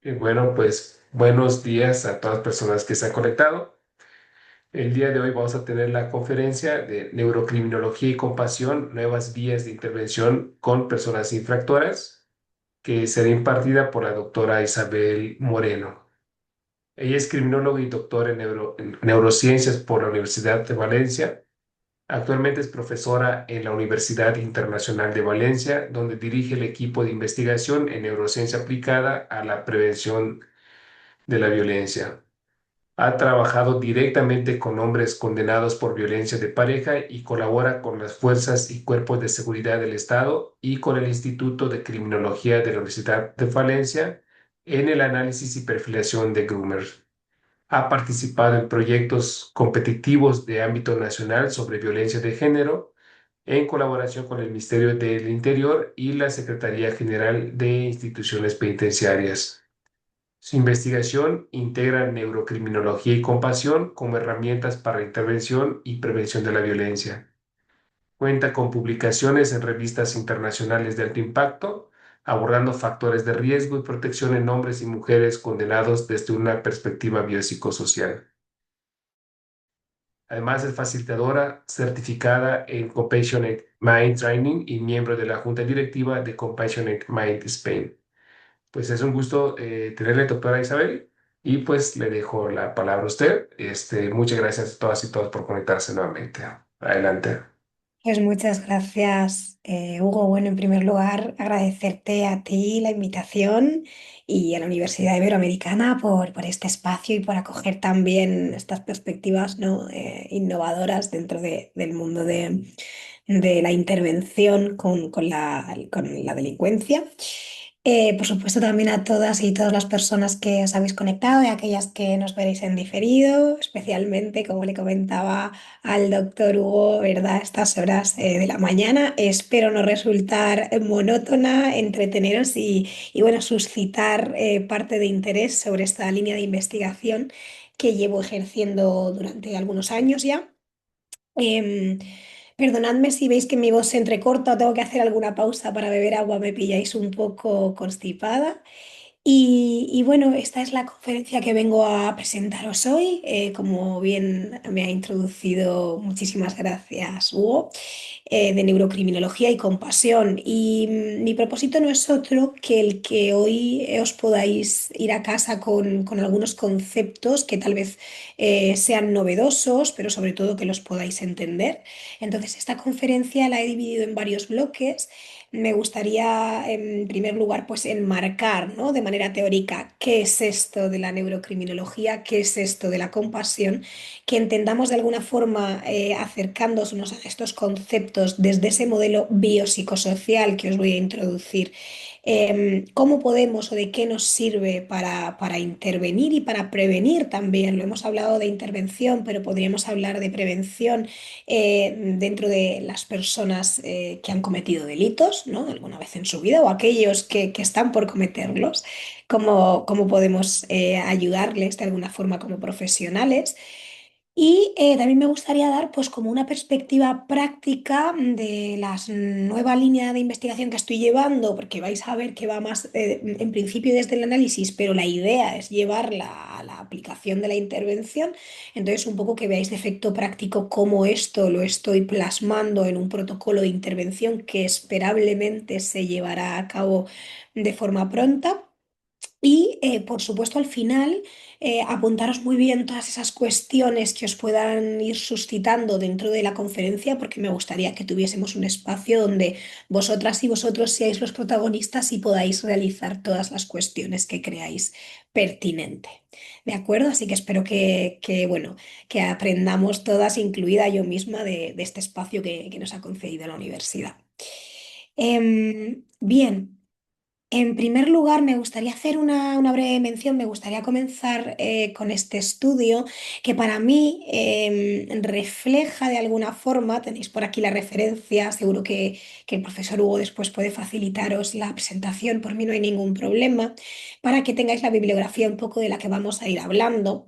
Bueno, pues buenos días a todas las personas que se han conectado. El día de hoy vamos a tener la conferencia de Neurocriminología y Compasión, nuevas vías de intervención con personas infractoras, que será impartida por la doctora Isabel Moreno. Ella es criminóloga y doctora en neurociencias por la Universidad de Valencia. Actualmente es profesora en la Universidad Internacional de Valencia, donde dirige el equipo de investigación en neurociencia aplicada a la prevención de la violencia. Ha trabajado directamente con hombres condenados por violencia de pareja y colabora con las fuerzas y cuerpos de seguridad del Estado y con el Instituto de Criminología de la Universidad de Valencia en el análisis y perfilación de groomers. Ha participado en proyectos competitivos de ámbito nacional sobre violencia de género en colaboración con el Ministerio del Interior y la Secretaría General de Instituciones Penitenciarias. Su investigación integra neurocriminología y compasión como herramientas para la intervención y prevención de la violencia. Cuenta con publicaciones en revistas internacionales de alto impacto, abordando factores de riesgo y protección en hombres y mujeres condenados desde una perspectiva biopsicosocial. Además, es facilitadora certificada en Compassionate Mind Training y miembro de la Junta Directiva de Compassionate Mind Spain. Pues es un gusto tenerle, doctora Isabel, y pues le dejo la palabra a usted. Muchas gracias a todas y todos por conectarse nuevamente. Adelante. Pues muchas gracias, Hugo. Bueno, en primer lugar, agradecerte a ti la invitación y a la Universidad Iberoamericana por este espacio y por acoger también estas perspectivas, ¿no? Innovadoras dentro del mundo de la intervención con la delincuencia. Por supuesto, también a todas y todas las personas que os habéis conectado y a aquellas que nos veréis en diferido, especialmente, como le comentaba al doctor Hugo, ¿verdad? Estas horas de la mañana. Espero no resultar monótona, entreteneros y bueno, suscitar parte de interés sobre esta línea de investigación que llevo ejerciendo durante algunos años ya. Em, Perdonadme si veis que mi voz se entrecorta o tengo que hacer alguna pausa para beber agua, me pilláis un poco constipada. Y bueno, esta es la conferencia que vengo a presentaros hoy. Como bien me ha introducido, muchísimas gracias, Hugo, de neurocriminología y compasión. Y mi propósito no es otro que el que hoy os podáis ir a casa con algunos conceptos que tal vez sean novedosos, pero sobre todo que los podáis entender. Entonces, esta conferencia la he dividido en varios bloques. Me gustaría, en primer lugar, pues enmarcar, ¿no? De manera teórica qué es esto de la neurocriminología, qué es esto de la compasión, que entendamos de alguna forma, acercándonos a estos conceptos desde ese modelo biopsicosocial que os voy a introducir. ¿Cómo podemos o de qué nos sirve para intervenir y para prevenir también? Lo hemos hablado de intervención, pero podríamos hablar de prevención dentro de las personas que han cometido delitos, ¿no? Alguna vez en su vida o aquellos que están por cometerlos. ¿Cómo podemos ayudarles de alguna forma como profesionales? Y también me gustaría dar pues como una perspectiva práctica de la nueva línea de investigación que estoy llevando, porque vais a ver que va más en principio desde el análisis, pero la idea es llevarla a la aplicación de la intervención. Entonces un poco que veáis de efecto práctico cómo esto lo estoy plasmando en un protocolo de intervención que esperablemente se llevará a cabo de forma pronta. Y por supuesto al final apuntaros muy bien todas esas cuestiones que os puedan ir suscitando dentro de la conferencia porque me gustaría que tuviésemos un espacio donde vosotras y vosotros seáis los protagonistas y podáis realizar todas las cuestiones que creáis pertinente. ¿De acuerdo? Así que espero bueno, que aprendamos todas, incluida yo misma, de este espacio que nos ha concedido la universidad. Bien. En primer lugar, me gustaría hacer una breve mención, me gustaría comenzar con este estudio que para mí refleja de alguna forma, tenéis por aquí la referencia, seguro que el profesor Hugo después puede facilitaros la presentación, por mí no hay ningún problema, para que tengáis la bibliografía un poco de la que vamos a ir hablando.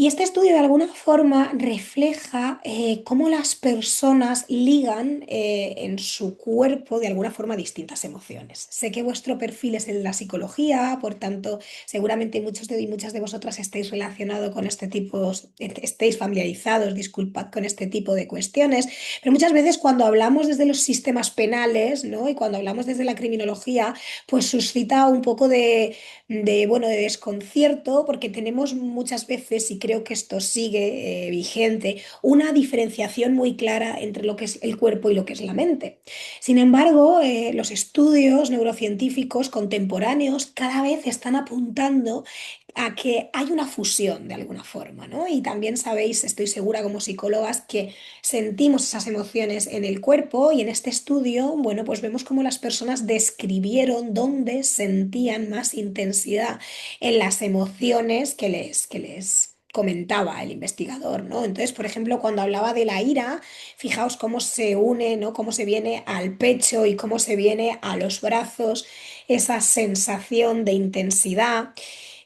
Y este estudio de alguna forma refleja cómo las personas ligan en su cuerpo de alguna forma distintas emociones. Sé que vuestro perfil es el de la psicología, por tanto, seguramente muchos de y muchas de vosotras estéis relacionados con este tipo, estéis familiarizados, disculpad, con este tipo de cuestiones, pero muchas veces cuando hablamos desde los sistemas penales, ¿no? Y cuando hablamos desde la criminología, pues suscita un poco bueno, de desconcierto, porque tenemos muchas veces, y creo que esto sigue vigente, una diferenciación muy clara entre lo que es el cuerpo y lo que es la mente. Sin embargo, los estudios neurocientíficos contemporáneos cada vez están apuntando a que hay una fusión de alguna forma, ¿no? Y también sabéis, estoy segura como psicólogas, que sentimos esas emociones en el cuerpo y en este estudio, bueno, pues vemos cómo las personas describieron dónde sentían más intensidad en las emociones que les comentaba el investigador, ¿no? Entonces, por ejemplo, cuando hablaba de la ira, fijaos cómo se une, ¿no? Cómo se viene al pecho y cómo se viene a los brazos esa sensación de intensidad.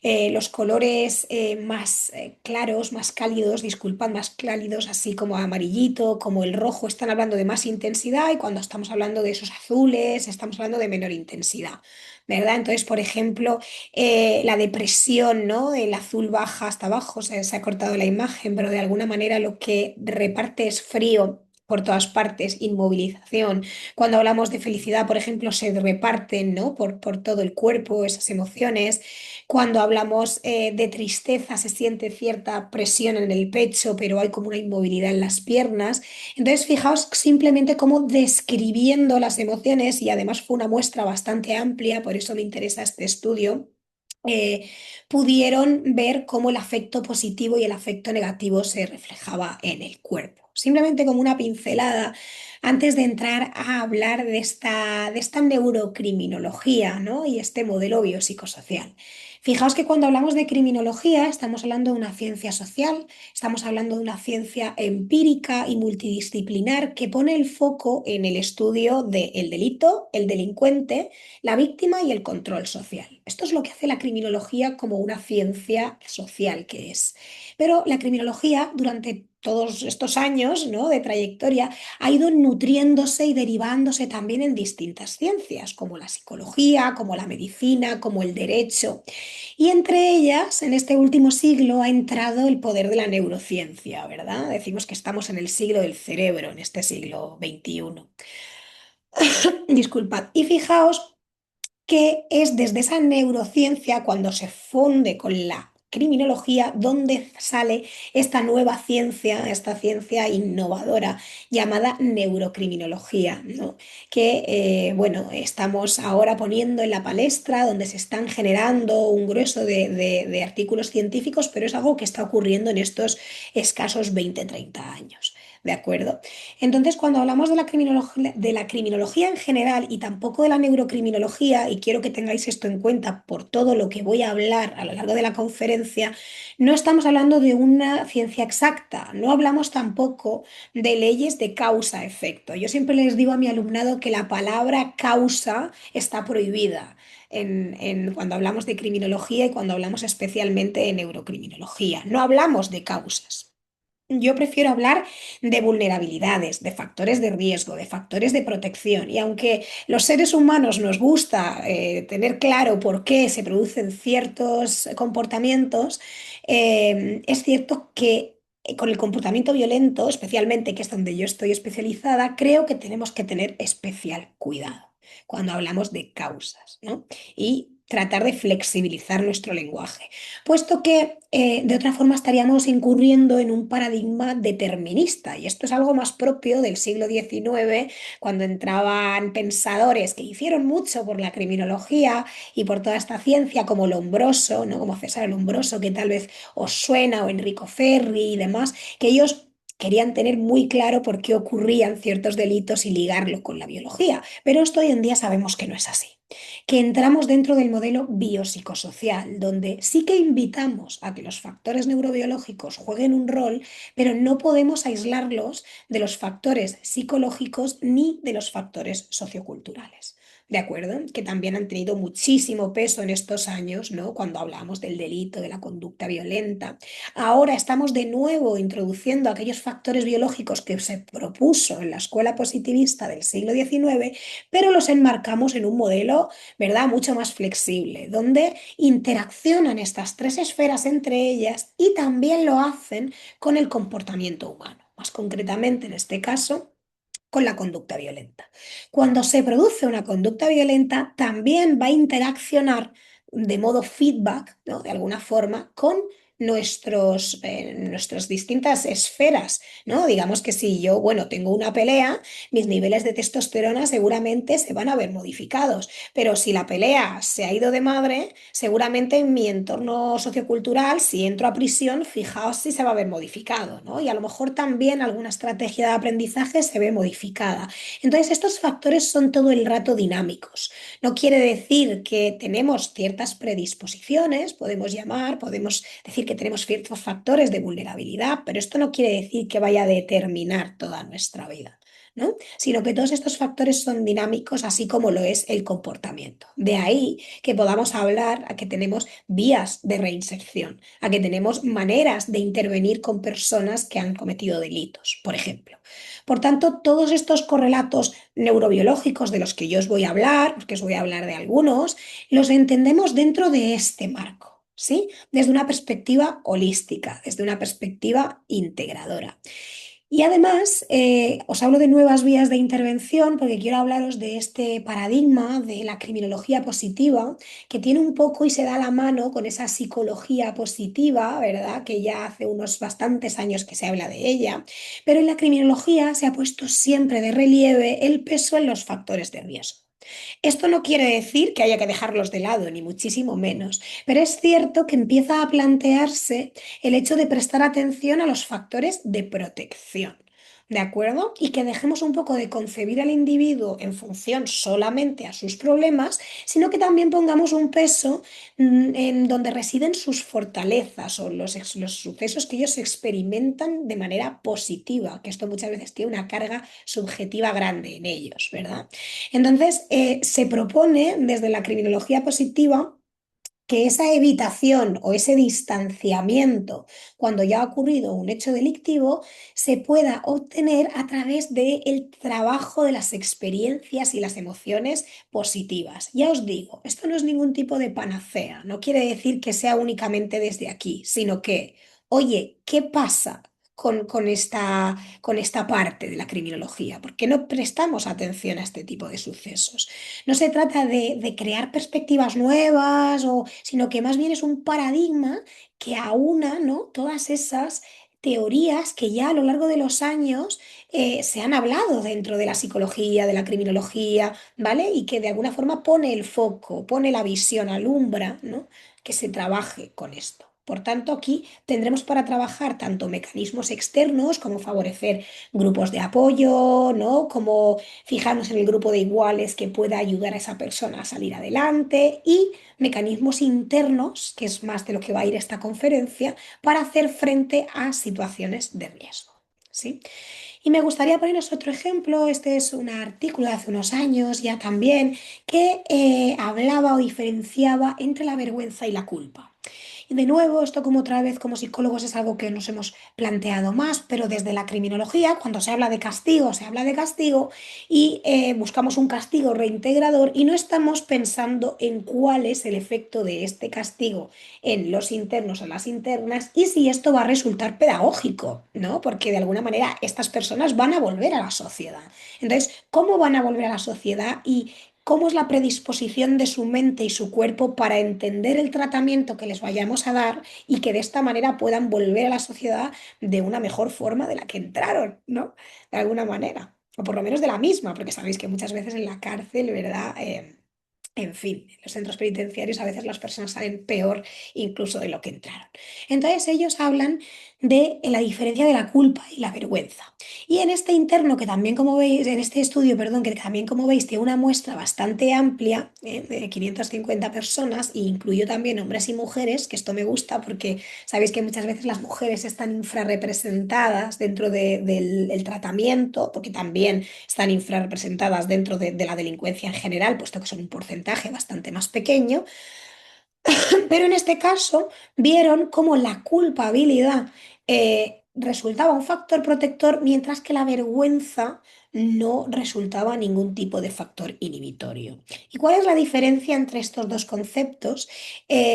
Los colores más claros, más cálidos, disculpad, más cálidos, así como amarillito, como el rojo, están hablando de más intensidad y cuando estamos hablando de esos azules, estamos hablando de menor intensidad, ¿verdad? Entonces, por ejemplo, la depresión, ¿no? El azul baja hasta abajo, se ha cortado la imagen, pero de alguna manera lo que reparte es frío por todas partes, inmovilización. Cuando hablamos de felicidad, por ejemplo, se reparten, ¿no? por todo el cuerpo esas emociones. Cuando hablamos de tristeza, se siente cierta presión en el pecho, pero hay como una inmovilidad en las piernas. Entonces, fijaos simplemente cómo describiendo las emociones, y además fue una muestra bastante amplia, por eso me interesa este estudio, eh, pudieron ver cómo el afecto positivo y el afecto negativo se reflejaba en el cuerpo. Simplemente como una pincelada antes de entrar a hablar de esta neurocriminología, ¿no? Y este modelo biopsicosocial. Fijaos que cuando hablamos de criminología estamos hablando de una ciencia social, estamos hablando de una ciencia empírica y multidisciplinar que pone el foco en el estudio del delito, el delincuente, la víctima y el control social. Esto es lo que hace la criminología como una ciencia social que es. Pero la criminología durante todos estos años, ¿no? de trayectoria ha ido nutriéndose y derivándose también en distintas ciencias, como la psicología, como la medicina, como el derecho. Y entre ellas, en este último siglo, ha entrado el poder de la neurociencia, ¿verdad? Decimos que estamos en el siglo del cerebro, en este siglo XXI. Disculpad. Y fijaos que es desde esa neurociencia cuando se funde con la criminología donde sale esta nueva ciencia, esta ciencia innovadora llamada neurocriminología, ¿no? Que bueno, estamos ahora poniendo en la palestra, donde se están generando un grueso de artículos científicos, pero es algo que está ocurriendo en estos escasos 20-30 años. ¿De acuerdo? Entonces, cuando hablamos de la criminología en general y tampoco de la neurocriminología, y quiero que tengáis esto en cuenta por todo lo que voy a hablar a lo largo de la conferencia, no estamos hablando de una ciencia exacta, no hablamos tampoco de leyes de causa-efecto. Yo siempre les digo a mi alumnado que la palabra causa está prohibida. Cuando hablamos de criminología y cuando hablamos especialmente de neurocriminología. No hablamos de causas. Yo prefiero hablar de vulnerabilidades, de factores de riesgo, de factores de protección. Y aunque los seres humanos nos gusta tener claro por qué se producen ciertos comportamientos, es cierto que con el comportamiento violento, especialmente, que es donde yo estoy especializada, creo que tenemos que tener especial cuidado cuando hablamos de causas, ¿no? Y tratar de flexibilizar nuestro lenguaje, puesto que de otra forma estaríamos incurriendo en un paradigma determinista, y esto es algo más propio del siglo XIX, cuando entraban pensadores que hicieron mucho por la criminología y por toda esta ciencia, como Lombroso, ¿no? Como César Lombroso, que tal vez os suena, o Enrico Ferri y demás, que ellos querían tener muy claro por qué ocurrían ciertos delitos y ligarlo con la biología, pero esto hoy en día sabemos que no es así, que entramos dentro del modelo biopsicosocial, donde sí que invitamos a que los factores neurobiológicos jueguen un rol, pero no podemos aislarlos de los factores psicológicos ni de los factores socioculturales. ¿de acuerdo? Que también han tenido muchísimo peso en estos años, ¿no? Cuando hablamos del delito, de la conducta violenta. Ahora estamos de nuevo introduciendo aquellos factores biológicos que se propuso en la escuela positivista del siglo XIX, pero los enmarcamos en un modelo, ¿verdad?, mucho más flexible, donde interaccionan estas tres esferas entre ellas y también lo hacen con el comportamiento humano. Más concretamente, en este caso, con la conducta violenta. Cuando se produce una conducta violenta, también va a interaccionar de modo feedback, ¿no?, de alguna forma, con nuestras distintas esferas, ¿no? Digamos que si yo, bueno, tengo una pelea, mis niveles de testosterona seguramente se van a ver modificados, pero si la pelea se ha ido de madre, seguramente en mi entorno sociocultural, si entro a prisión, fijaos si se va a ver modificado, ¿no? Y a lo mejor también alguna estrategia de aprendizaje se ve modificada. Entonces, estos factores son todo el rato dinámicos. No quiere decir que tenemos ciertas predisposiciones, podemos decir que tenemos ciertos factores de vulnerabilidad, pero esto no quiere decir que vaya a determinar toda nuestra vida, ¿no? Sino que todos estos factores son dinámicos, así como lo es el comportamiento. De ahí que podamos hablar a que tenemos vías de reinserción, a que tenemos maneras de intervenir con personas que han cometido delitos, por ejemplo. Por tanto, todos estos correlatos neurobiológicos de los que yo os voy a hablar, porque os voy a hablar de algunos, los entendemos dentro de este marco, ¿sí? Desde una perspectiva holística, desde una perspectiva integradora. Y además, os hablo de nuevas vías de intervención porque quiero hablaros de este paradigma de la criminología positiva, que tiene un poco y se da la mano con esa psicología positiva, ¿verdad? Que ya hace unos bastantes años que se habla de ella, pero en la criminología se ha puesto siempre de relieve el peso en los factores de riesgo. Esto no quiere decir que haya que dejarlos de lado, ni muchísimo menos, pero es cierto que empieza a plantearse el hecho de prestar atención a los factores de protección. ¿De acuerdo? Y que dejemos un poco de concebir al individuo en función solamente a sus problemas, sino que también pongamos un peso en donde residen sus fortalezas o los sucesos que ellos experimentan de manera positiva, que esto muchas veces tiene una carga subjetiva grande en ellos, ¿verdad? Entonces, se propone desde la criminología positiva que esa evitación o ese distanciamiento cuando ya ha ocurrido un hecho delictivo se pueda obtener a través del trabajo de las experiencias y las emociones positivas. Ya os digo, esto no es ningún tipo de panacea, no quiere decir que sea únicamente desde aquí, sino que, oye, ¿qué pasa con esta parte de la criminología? ¿Por qué no prestamos atención a este tipo de sucesos? No se trata de crear perspectivas nuevas, sino que más bien es un paradigma que aúna, ¿no?, todas esas teorías que ya a lo largo de los años se han hablado dentro de la psicología, de la criminología, ¿vale? Y que de alguna forma pone el foco, pone la visión, alumbra, ¿no?, que se trabaje con esto. Por tanto, aquí tendremos para trabajar tanto mecanismos externos como favorecer grupos de apoyo, ¿no?, como fijarnos en el grupo de iguales que pueda ayudar a esa persona a salir adelante y mecanismos internos, que es más de lo que va a ir esta conferencia, para hacer frente a situaciones de riesgo. ¿Sí? Y me gustaría poneros otro ejemplo. Este es un artículo de hace unos años ya también que hablaba o diferenciaba entre la vergüenza y la culpa. Y de nuevo, esto como otra vez como psicólogos es algo que nos hemos planteado más, pero desde la criminología, cuando se habla de castigo, se habla de castigo y buscamos un castigo reintegrador y no estamos pensando en cuál es el efecto de este castigo en los internos o las internas y si esto va a resultar pedagógico, ¿no? Porque de alguna manera estas personas van a volver a la sociedad. Entonces, ¿cómo van a volver a la sociedad y cómo es la predisposición de su mente y su cuerpo para entender el tratamiento que les vayamos a dar y que de esta manera puedan volver a la sociedad de una mejor forma de la que entraron, ¿no? De alguna manera, o por lo menos de la misma, porque sabéis que muchas veces en la cárcel, ¿verdad? En fin, en los centros penitenciarios a veces las personas salen peor incluso de lo que entraron. Entonces ellos hablan de la diferencia de la culpa y la vergüenza. Y en este interno, que también como veis, en este estudio, perdón, que también como veis tiene una muestra bastante amplia, de 550 personas, e incluyó también hombres y mujeres, que esto me gusta porque sabéis que muchas veces las mujeres están infrarrepresentadas dentro del tratamiento, porque también están infrarrepresentadas dentro de la delincuencia en general, puesto que son un porcentaje bastante más pequeño, pero en este caso vieron cómo la culpabilidad resultaba un factor protector, mientras que la vergüenza no resultaba ningún tipo de factor inhibitorio. ¿Y cuál es la diferencia entre estos dos conceptos?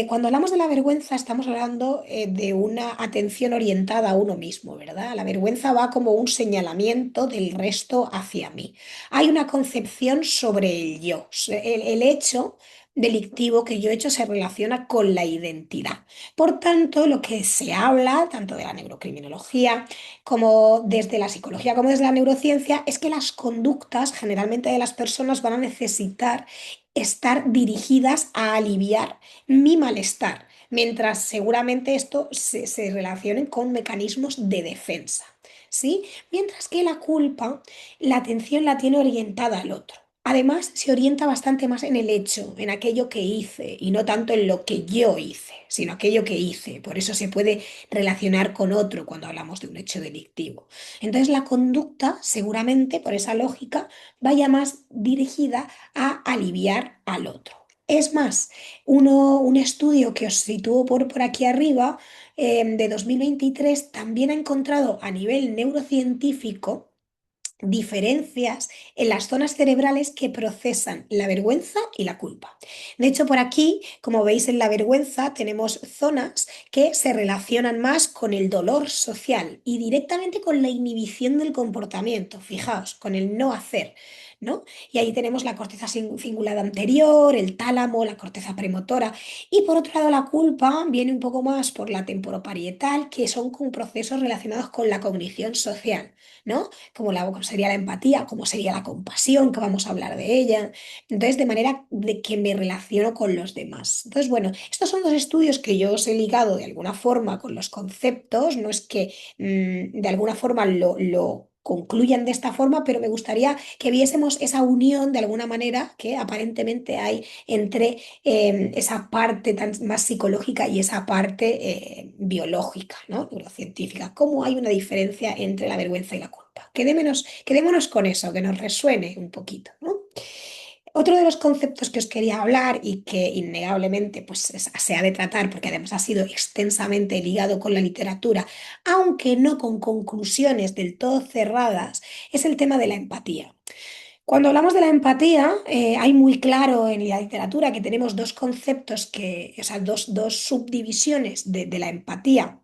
Cuando hablamos de la vergüenza estamos hablando de una atención orientada a uno mismo, ¿verdad? La vergüenza va como un señalamiento del resto hacia mí. Hay una concepción sobre el yo, el hecho delictivo que yo he hecho se relaciona con la identidad. Por tanto, lo que se habla, tanto de la neurocriminología como desde la psicología como desde la neurociencia, es que las conductas generalmente de las personas van a necesitar estar dirigidas a aliviar mi malestar, mientras seguramente esto se relacione con mecanismos de defensa. ¿Sí? Mientras que la culpa, la atención la tiene orientada al otro. Además, se orienta bastante más en el hecho, en aquello que hice, y no tanto en lo que yo hice, sino aquello que hice. Por eso se puede relacionar con otro cuando hablamos de un hecho delictivo. Entonces, la conducta, seguramente, por esa lógica, vaya más dirigida a aliviar al otro. Es más, un estudio que os sitúo por aquí arriba, de 2023, también ha encontrado a nivel neurocientífico diferencias en las zonas cerebrales que procesan la vergüenza y la culpa. De hecho, por aquí, como veis en la vergüenza, tenemos zonas que se relacionan más con el dolor social y directamente con la inhibición del comportamiento. Fijaos, con el no hacer. ¿No? Y ahí tenemos la corteza cingulada anterior, el tálamo, la corteza premotora. Y por otro lado, la culpa viene un poco más por la temporoparietal, que son con procesos relacionados con la cognición social, ¿no? Como sería la empatía, como sería la compasión, que vamos a hablar de ella. Entonces, de manera de que me relaciono con los demás. Entonces, bueno, estos son dos estudios que yo os he ligado de alguna forma con los conceptos, no es que de alguna forma lo concluyan de esta forma, pero me gustaría que viésemos esa unión de alguna manera que aparentemente hay entre esa parte más psicológica y esa parte biológica, ¿no? Neurocientífica. ¿Cómo hay una diferencia entre la vergüenza y la culpa? Quedémonos con eso, que nos resuene un poquito, ¿no? Otro de los conceptos que os quería hablar y que innegablemente pues, se ha de tratar porque además ha sido extensamente ligado con la literatura, aunque no con conclusiones del todo cerradas, es el tema de la empatía. Cuando hablamos de la empatía, hay muy claro en la literatura que tenemos dos conceptos o sea, dos subdivisiones de la empatía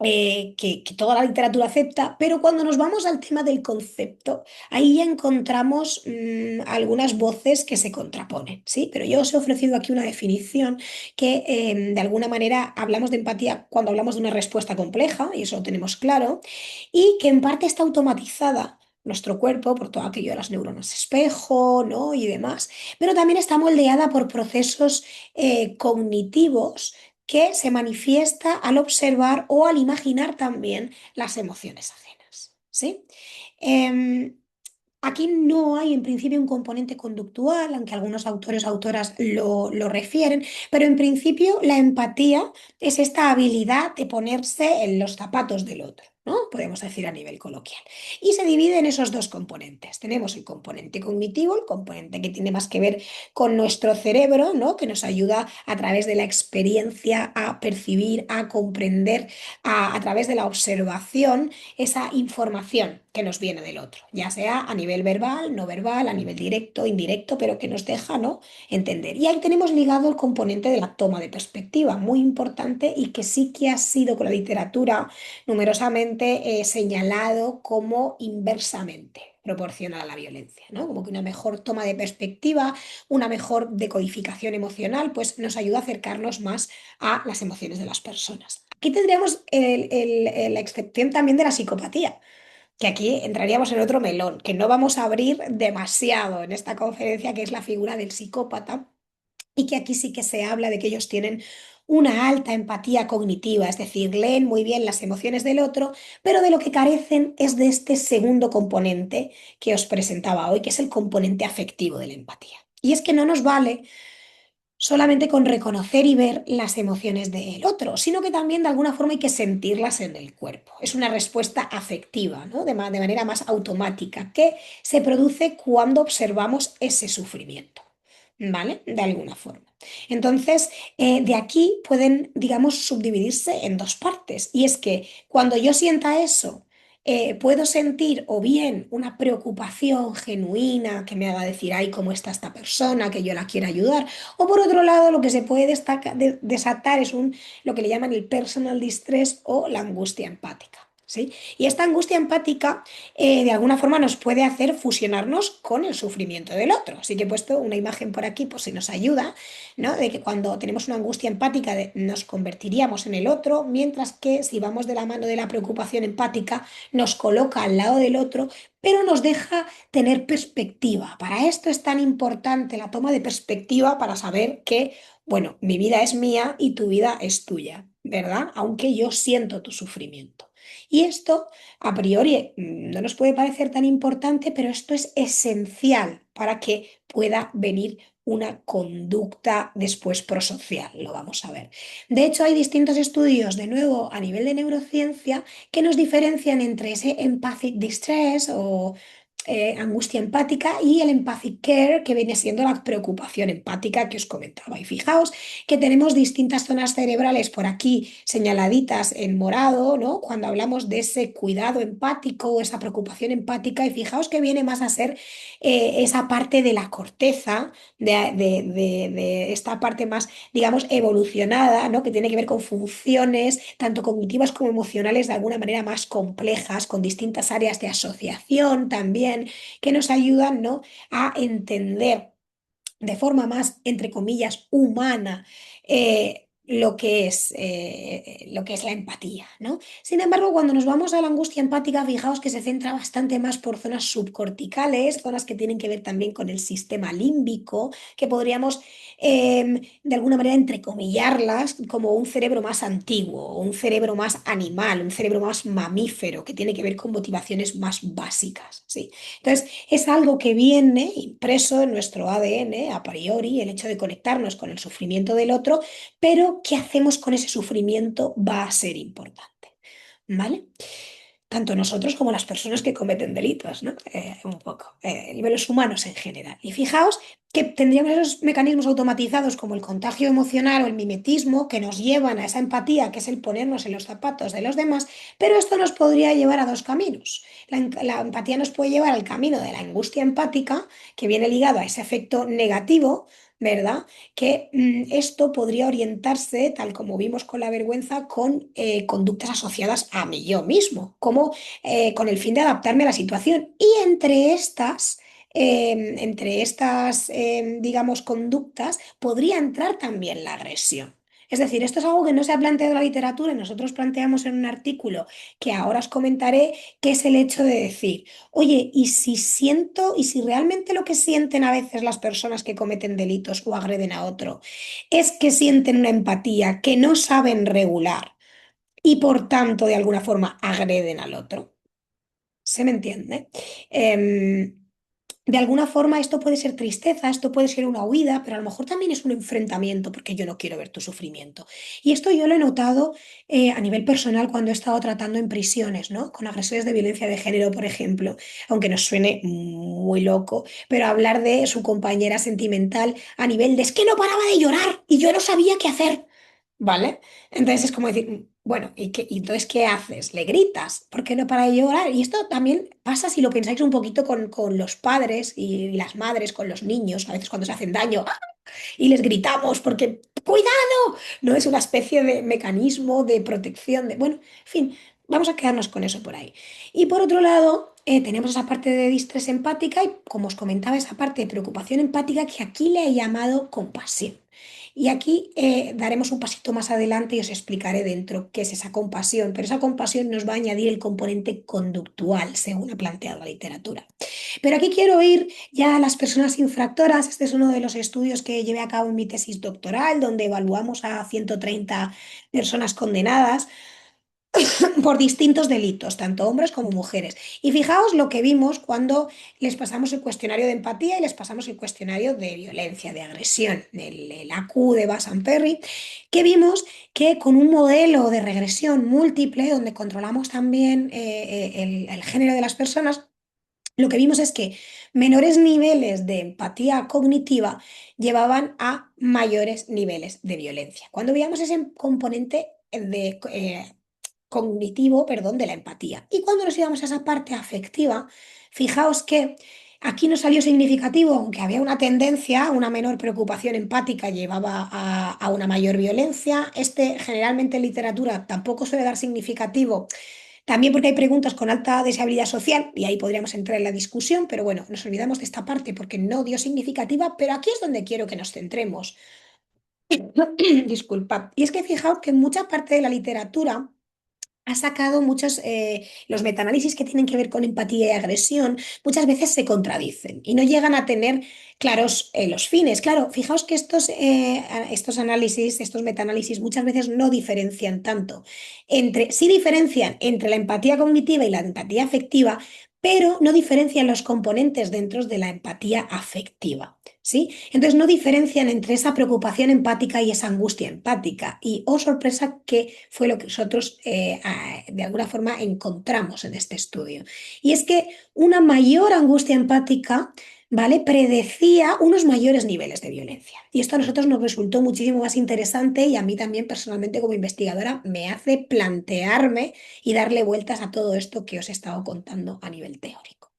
que toda la literatura acepta, pero cuando nos vamos al tema del concepto, ahí ya encontramos algunas voces que se contraponen, ¿sí? Pero yo os he ofrecido aquí una definición que de alguna manera hablamos de empatía cuando hablamos de una respuesta compleja, y eso lo tenemos claro, y que en parte está automatizada. Nuestro cuerpo, por todo aquello de las neuronas espejo, ¿no? Y demás, pero también está moldeada por procesos cognitivos que se manifiesta al observar o al imaginar también las emociones ajenas. ¿Sí? Em, Aquí no hay en principio un componente conductual, aunque algunos autores o autoras lo refieren, pero en principio la empatía es esta habilidad de ponerse en los zapatos del otro, ¿no? Podemos decir a nivel coloquial. Y se divide en esos dos componentes. Tenemos el componente cognitivo, el componente que tiene más que ver con nuestro cerebro, ¿no? Que nos ayuda a través de la experiencia a percibir, a comprender, a través de la observación esa información que nos viene del otro, ya sea a nivel verbal, no verbal, a nivel directo, indirecto, pero que nos deja, ¿no? Entender. Y ahí tenemos ligado el componente de la toma de perspectiva, muy importante y que sí que ha sido con la literatura numerosamente señalado como inversamente proporcional a la violencia, ¿no? Como que una mejor toma de perspectiva, una mejor decodificación emocional, pues nos ayuda a acercarnos más a las emociones de las personas. Aquí tendríamos la excepción también de la psicopatía, que aquí entraríamos en otro melón, que no vamos a abrir demasiado en esta conferencia, que es la figura del psicópata, y que aquí sí que se habla de que ellos tienen una alta empatía cognitiva, es decir, leen muy bien las emociones del otro, pero de lo que carecen es de este segundo componente que os presentaba hoy, que es el componente afectivo de la empatía. Y es que no nos vale solamente con reconocer y ver las emociones del otro, sino que también de alguna forma hay que sentirlas en el cuerpo. Es una respuesta afectiva, ¿no? De manera más automática, que se produce cuando observamos ese sufrimiento, ¿vale? De alguna forma. Entonces, de aquí pueden, digamos, subdividirse en dos partes. Y es que cuando yo sienta eso, puedo sentir o bien una preocupación genuina que me haga decir, ay, ¿cómo está esta persona? Que yo la quiero ayudar. O por otro lado, lo que se puede desatar es lo que le llaman el personal distress o la angustia empática. ¿Sí? Y esta angustia empática de alguna forma nos puede hacer fusionarnos con el sufrimiento del otro. Así que he puesto una imagen por aquí, pues si nos ayuda, ¿no? De que cuando tenemos una angustia empática nos convertiríamos en el otro, mientras que si vamos de la mano de la preocupación empática, nos coloca al lado del otro, pero nos deja tener perspectiva. Para esto es tan importante la toma de perspectiva para saber que, bueno, mi vida es mía y tu vida es tuya, ¿verdad? Aunque yo siento tu sufrimiento. Y esto, a priori, no nos puede parecer tan importante, pero esto es esencial para que pueda venir una conducta después prosocial, lo vamos a ver. De hecho, hay distintos estudios, de nuevo, a nivel de neurociencia, que nos diferencian entre ese empathic distress o angustia empática y el empathic care, que viene siendo la preocupación empática que os comentaba. Y fijaos que tenemos distintas zonas cerebrales por aquí señaladitas en morado, ¿no? Cuando hablamos de ese cuidado empático o esa preocupación empática, y fijaos que viene más a ser esa parte de la corteza, de esta parte más, digamos, evolucionada, ¿no? Que tiene que ver con funciones tanto cognitivas como emocionales de alguna manera más complejas, con distintas áreas de asociación también, que nos ayudan, ¿no? A entender de forma más, entre comillas, humana, lo que es la empatía, ¿no? Sin embargo, cuando nos vamos a la angustia empática, fijaos que se centra bastante más por zonas subcorticales, zonas que tienen que ver también con el sistema límbico, que podríamos, de alguna manera, entrecomillarlas como un cerebro más antiguo, un cerebro más animal, un cerebro más mamífero, que tiene que ver con motivaciones más básicas, ¿sí? Entonces, es algo que viene impreso en nuestro ADN a priori, el hecho de conectarnos con el sufrimiento del otro, pero qué hacemos con ese sufrimiento va a ser importante, ¿vale? Tanto nosotros como las personas que cometen delitos, ¿no? Un poco, los humanos en general. Y fijaos que tendríamos esos mecanismos automatizados como el contagio emocional o el mimetismo que nos llevan a esa empatía, que es el ponernos en los zapatos de los demás, pero esto nos podría llevar a dos caminos. La empatía nos puede llevar al camino de la angustia empática, que viene ligado a ese efecto negativo, ¿verdad? Que esto podría orientarse, tal como vimos con la vergüenza, con conductas asociadas a mí yo mismo, como con el fin de adaptarme a la situación. Y digamos, conductas, podría entrar también la agresión. Es decir, esto es algo que no se ha planteado en la literatura y nosotros planteamos en un artículo que ahora os comentaré, que es el hecho de decir, oye, ¿y si siento, y si realmente lo que sienten a veces las personas que cometen delitos o agreden a otro es que sienten una empatía que no saben regular y por tanto de alguna forma agreden al otro? ¿Se me entiende? Em, de alguna forma esto puede ser tristeza, esto puede ser una huida, pero a lo mejor también es un enfrentamiento porque yo no quiero ver tu sufrimiento. Y esto yo lo he notado a nivel personal cuando he estado tratando en prisiones, ¿no? Con agresores de violencia de género, por ejemplo, aunque nos suene muy loco, pero hablar de su compañera sentimental a nivel de es que no paraba de llorar y yo no sabía qué hacer. ¿Vale? Entonces es como decir, bueno, ¿y entonces qué haces? ¿Le gritas? ¿Por qué no para de llorar? Y esto también pasa si lo pensáis un poquito con los padres y las madres, con los niños, a veces cuando se hacen daño y les gritamos porque, ¡cuidado! No es una especie de mecanismo de protección, bueno, en fin, vamos a quedarnos con eso por ahí. Y por otro lado, tenemos esa parte de distrés empática y, como os comentaba, esa parte de preocupación empática que aquí le he llamado compasión. Y aquí daremos un pasito más adelante y os explicaré dentro qué es esa compasión, pero esa compasión nos va a añadir el componente conductual, según ha planteado la literatura. Pero aquí quiero ir ya a las personas infractoras. Este es uno de los estudios que llevé a cabo en mi tesis doctoral, donde evaluamos a 130 personas condenadas por distintos delitos, tanto hombres como mujeres. Y fijaos lo que vimos cuando les pasamos el cuestionario de empatía y les pasamos el cuestionario de violencia, de agresión, el AQ de Bass-Perry, que vimos que con un modelo de regresión múltiple, donde controlamos también el género de las personas, lo que vimos es que menores niveles de empatía cognitiva llevaban a mayores niveles de violencia. Cuando veíamos ese componente cognitivo, perdón, de la empatía. Y cuando nos íbamos a esa parte afectiva, fijaos que aquí no salió significativo, aunque había una tendencia, una menor preocupación empática llevaba a una mayor violencia. Generalmente en literatura tampoco suele dar significativo, también porque hay preguntas con alta deseabilidad social y ahí podríamos entrar en la discusión, pero bueno, nos olvidamos de esta parte porque no dio significativa, pero aquí es donde quiero que nos centremos. Disculpad. Y es que fijaos que mucha parte de la literatura ha sacado muchos, los metaanálisis que tienen que ver con empatía y agresión, muchas veces se contradicen y no llegan a tener claros los fines. Claro, fijaos que estos análisis, estos metaanálisis muchas veces no diferencian tanto sí diferencian entre la empatía cognitiva y la empatía afectiva, pero no diferencian los componentes dentro de la empatía afectiva. ¿Sí? Entonces no diferencian entre esa preocupación empática y esa angustia empática. Y, oh sorpresa, que fue lo que nosotros de alguna forma encontramos en este estudio. Y es que una mayor angustia empática, ¿vale? Predecía unos mayores niveles de violencia. Y esto a nosotros nos resultó muchísimo más interesante y a mí también personalmente como investigadora me hace plantearme y darle vueltas a todo esto que os he estado contando a nivel teórico.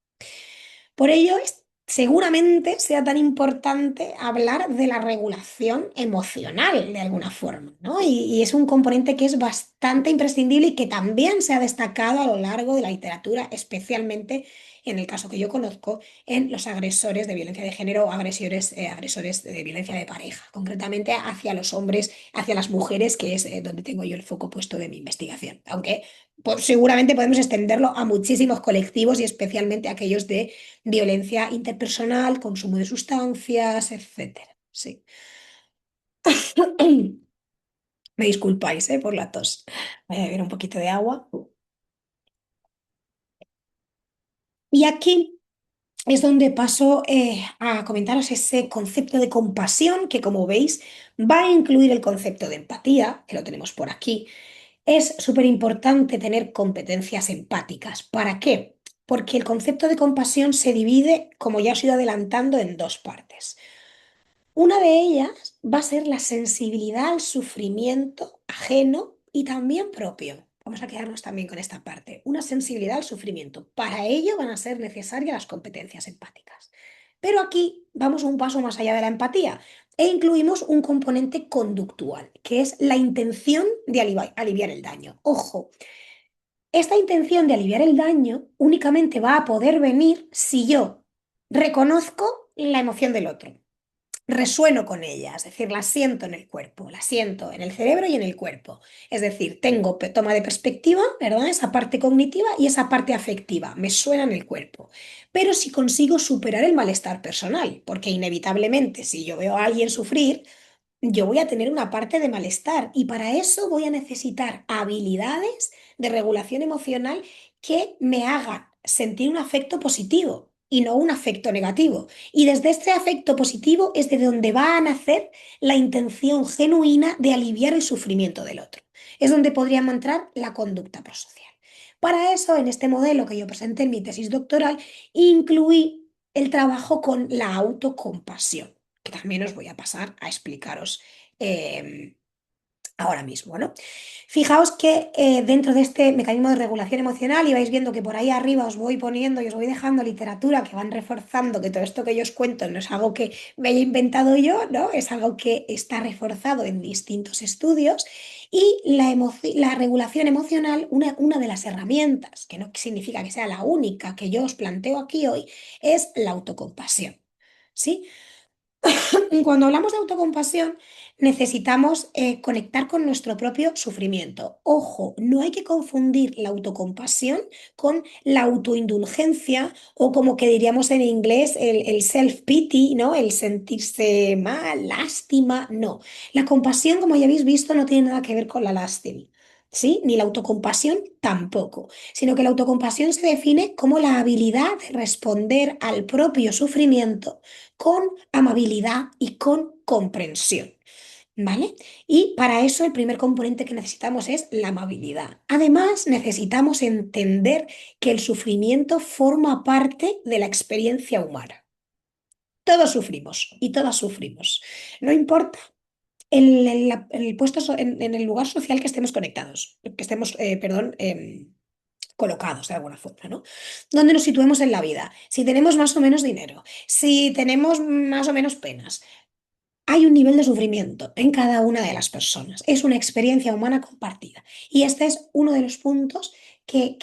Por ello, seguramente sea tan importante hablar de la regulación emocional de alguna forma, ¿no? Y es un componente que es bastante imprescindible y que también se ha destacado a lo largo de la literatura, especialmente en el caso que yo conozco, en los agresores de violencia de género o agresores de violencia de pareja, concretamente hacia los hombres, hacia las mujeres, que es donde tengo yo el foco puesto de mi investigación. Aunque pues, seguramente podemos extenderlo a muchísimos colectivos y especialmente a aquellos de violencia interpersonal, consumo de sustancias, etcétera. Sí. Me disculpáis, por la tos. Voy a beber un poquito de agua. Y aquí es donde paso a comentaros ese concepto de compasión que, como veis, va a incluir el concepto de empatía, que lo tenemos por aquí. Es súper importante tener competencias empáticas. ¿Para qué? Porque el concepto de compasión se divide, como ya os he ido adelantando, en dos partes. Una de ellas va a ser la sensibilidad al sufrimiento ajeno y también propio. Vamos a quedarnos también con esta parte. Una sensibilidad al sufrimiento. Para ello van a ser necesarias las competencias empáticas. Pero aquí vamos un paso más allá de la empatía e incluimos un componente conductual, que es la intención de aliviar el daño. Ojo, esta intención de aliviar el daño únicamente va a poder venir si yo reconozco la emoción del otro, resueno con ella, es decir, la siento en el cuerpo, la siento en el cerebro y en el cuerpo. Es decir, tengo toma de perspectiva, ¿verdad? Esa parte cognitiva y esa parte afectiva, me suena en el cuerpo. Pero si consigo superar el malestar personal, porque inevitablemente si yo veo a alguien sufrir, yo voy a tener una parte de malestar y para eso voy a necesitar habilidades de regulación emocional que me hagan sentir un afecto positivo y no un afecto negativo. Y desde este afecto positivo es de donde va a nacer la intención genuina de aliviar el sufrimiento del otro. Es donde podríamos entrar la conducta prosocial. Para eso, en este modelo que yo presenté en mi tesis doctoral, incluí el trabajo con la autocompasión, que también os voy a pasar a explicaros eh, ahora mismo, ¿no? Fijaos que dentro de este mecanismo de regulación emocional, y vais viendo que por ahí arriba os voy poniendo y os voy dejando literatura que van reforzando que todo esto que yo os cuento no es algo que me haya inventado yo, ¿no? Es algo que está reforzado en distintos estudios. Y la regulación emocional, una de las herramientas, que no significa que sea la única que yo os planteo aquí hoy, es la autocompasión. ¿Sí? Cuando hablamos de autocompasión, necesitamos conectar con nuestro propio sufrimiento. Ojo, no hay que confundir la autocompasión con la autoindulgencia o como que diríamos en inglés el self-pity, ¿no? El sentirse mal, lástima. No, la compasión, como ya habéis visto, no tiene nada que ver con la lástima. ¿Sí? Ni la autocompasión tampoco, sino que la autocompasión se define como la habilidad de responder al propio sufrimiento con amabilidad y con comprensión, ¿vale? Y para eso el primer componente que necesitamos es la amabilidad. Además, necesitamos entender que el sufrimiento forma parte de la experiencia humana. Todos sufrimos y todas sufrimos. No importa el puesto, en el lugar social que estemos conectados, que estemos, perdón, colocados de alguna forma, ¿no? Donde nos situemos en la vida, si tenemos más o menos dinero, si tenemos más o menos penas. Hay un nivel de sufrimiento en cada una de las personas. Es una experiencia humana compartida. Y este es uno de los puntos que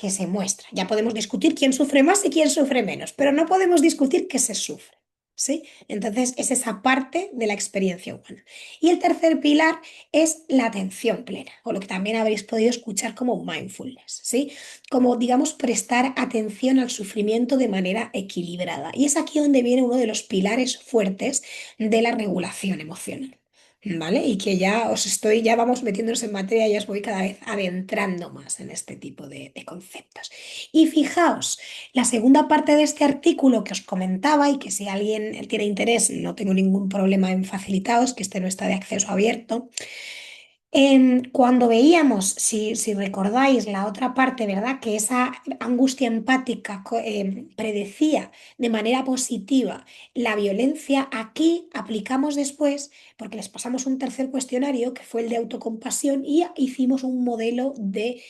se muestra. Ya podemos discutir quién sufre más y quién sufre menos, pero no podemos discutir qué se sufre. ¿Sí? Entonces es esa parte de la experiencia humana. Y el tercer pilar es la atención plena, o lo que también habréis podido escuchar como mindfulness, ¿sí? Como, digamos, prestar atención al sufrimiento de manera equilibrada. Y es aquí donde viene uno de los pilares fuertes de la regulación emocional, ¿vale? Y que ya os estoy, ya vamos metiéndonos en materia, ya os voy cada vez adentrando más en este tipo de conceptos. Y fijaos, la segunda parte de este artículo que os comentaba y que si alguien tiene interés, no tengo ningún problema en facilitaros, que este no está de acceso abierto. Cuando veíamos, si recordáis la otra parte, ¿verdad? Que esa angustia empática predecía de manera positiva la violencia, aquí aplicamos después, porque les pasamos un tercer cuestionario que fue el de autocompasión y hicimos un modelo de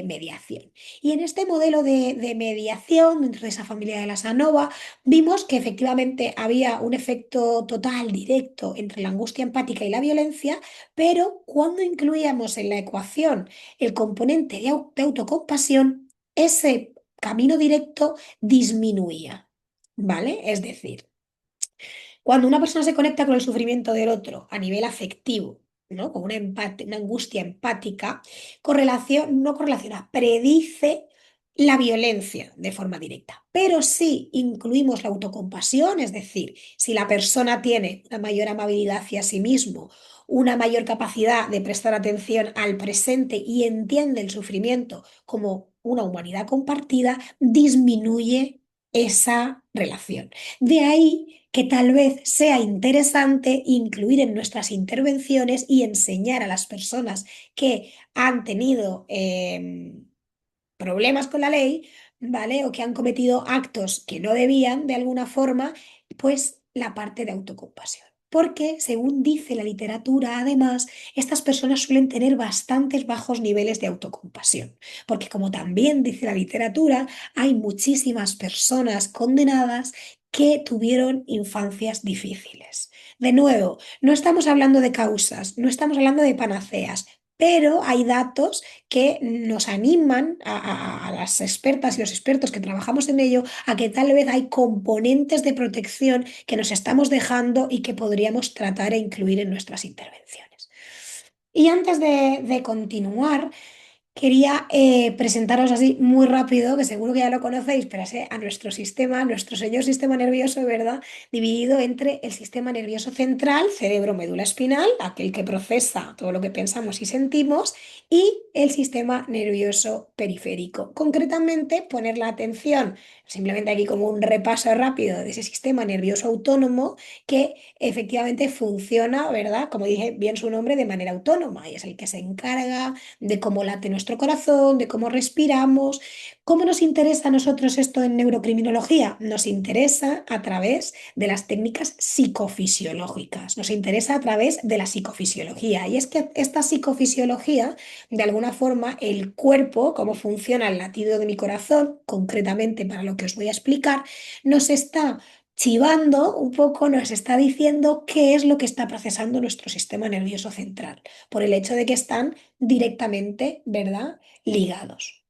mediación. Y en este modelo de mediación, dentro de esa familia de las ANOVA, vimos que efectivamente había un efecto total, directo, entre la angustia empática y la violencia, pero cuando incluíamos en la ecuación el componente de autocompasión, ese camino directo disminuía, ¿vale? Es decir, cuando una persona se conecta con el sufrimiento del otro a nivel afectivo, ¿no? Con una angustia empática, no correlaciona, predice la violencia de forma directa. Pero si incluimos la autocompasión, es decir, si la persona tiene una mayor amabilidad hacia sí mismo, una mayor capacidad de prestar atención al presente y entiende el sufrimiento como una humanidad compartida, disminuye esa relación. De ahí que tal vez sea interesante incluir en nuestras intervenciones y enseñar a las personas que han tenido problemas con la ley, ¿vale? O que han cometido actos que no debían de alguna forma, pues la parte de autocompasión. Porque, según dice la literatura, además, estas personas suelen tener bastantes bajos niveles de autocompasión. Porque, como también dice la literatura, hay muchísimas personas condenadas que tuvieron infancias difíciles. De nuevo, no estamos hablando de causas, no estamos hablando de panaceas, pero hay datos que nos animan a las expertas y los expertos que trabajamos en ello a que tal vez hay componentes de protección que nos estamos dejando y que podríamos tratar e incluir en nuestras intervenciones. Y antes de continuar, quería presentaros así muy rápido, que seguro que ya lo conocéis, pero es a nuestro sistema, nuestro señor sistema nervioso, ¿verdad? Dividido entre el sistema nervioso central, cerebro, médula espinal, aquel que procesa todo lo que pensamos y sentimos, y el sistema nervioso periférico. Concretamente, poner la atención, simplemente aquí como un repaso rápido de ese sistema nervioso autónomo que efectivamente funciona, ¿verdad? Como dije bien su nombre, de manera autónoma, y es el que se encarga de cómo late nuestro corazón, de cómo respiramos. ¿Cómo nos interesa a nosotros esto en neurocriminología? Nos interesa a través de las técnicas psicofisiológicas, nos interesa a través de la psicofisiología. Y es que esta psicofisiología, de alguna forma, el cuerpo, cómo funciona el latido de mi corazón, concretamente para lo que os voy a explicar, nos está chivando un poco, nos está diciendo qué es lo que está procesando nuestro sistema nervioso central, por el hecho de que están directamente, ¿verdad?, ligados.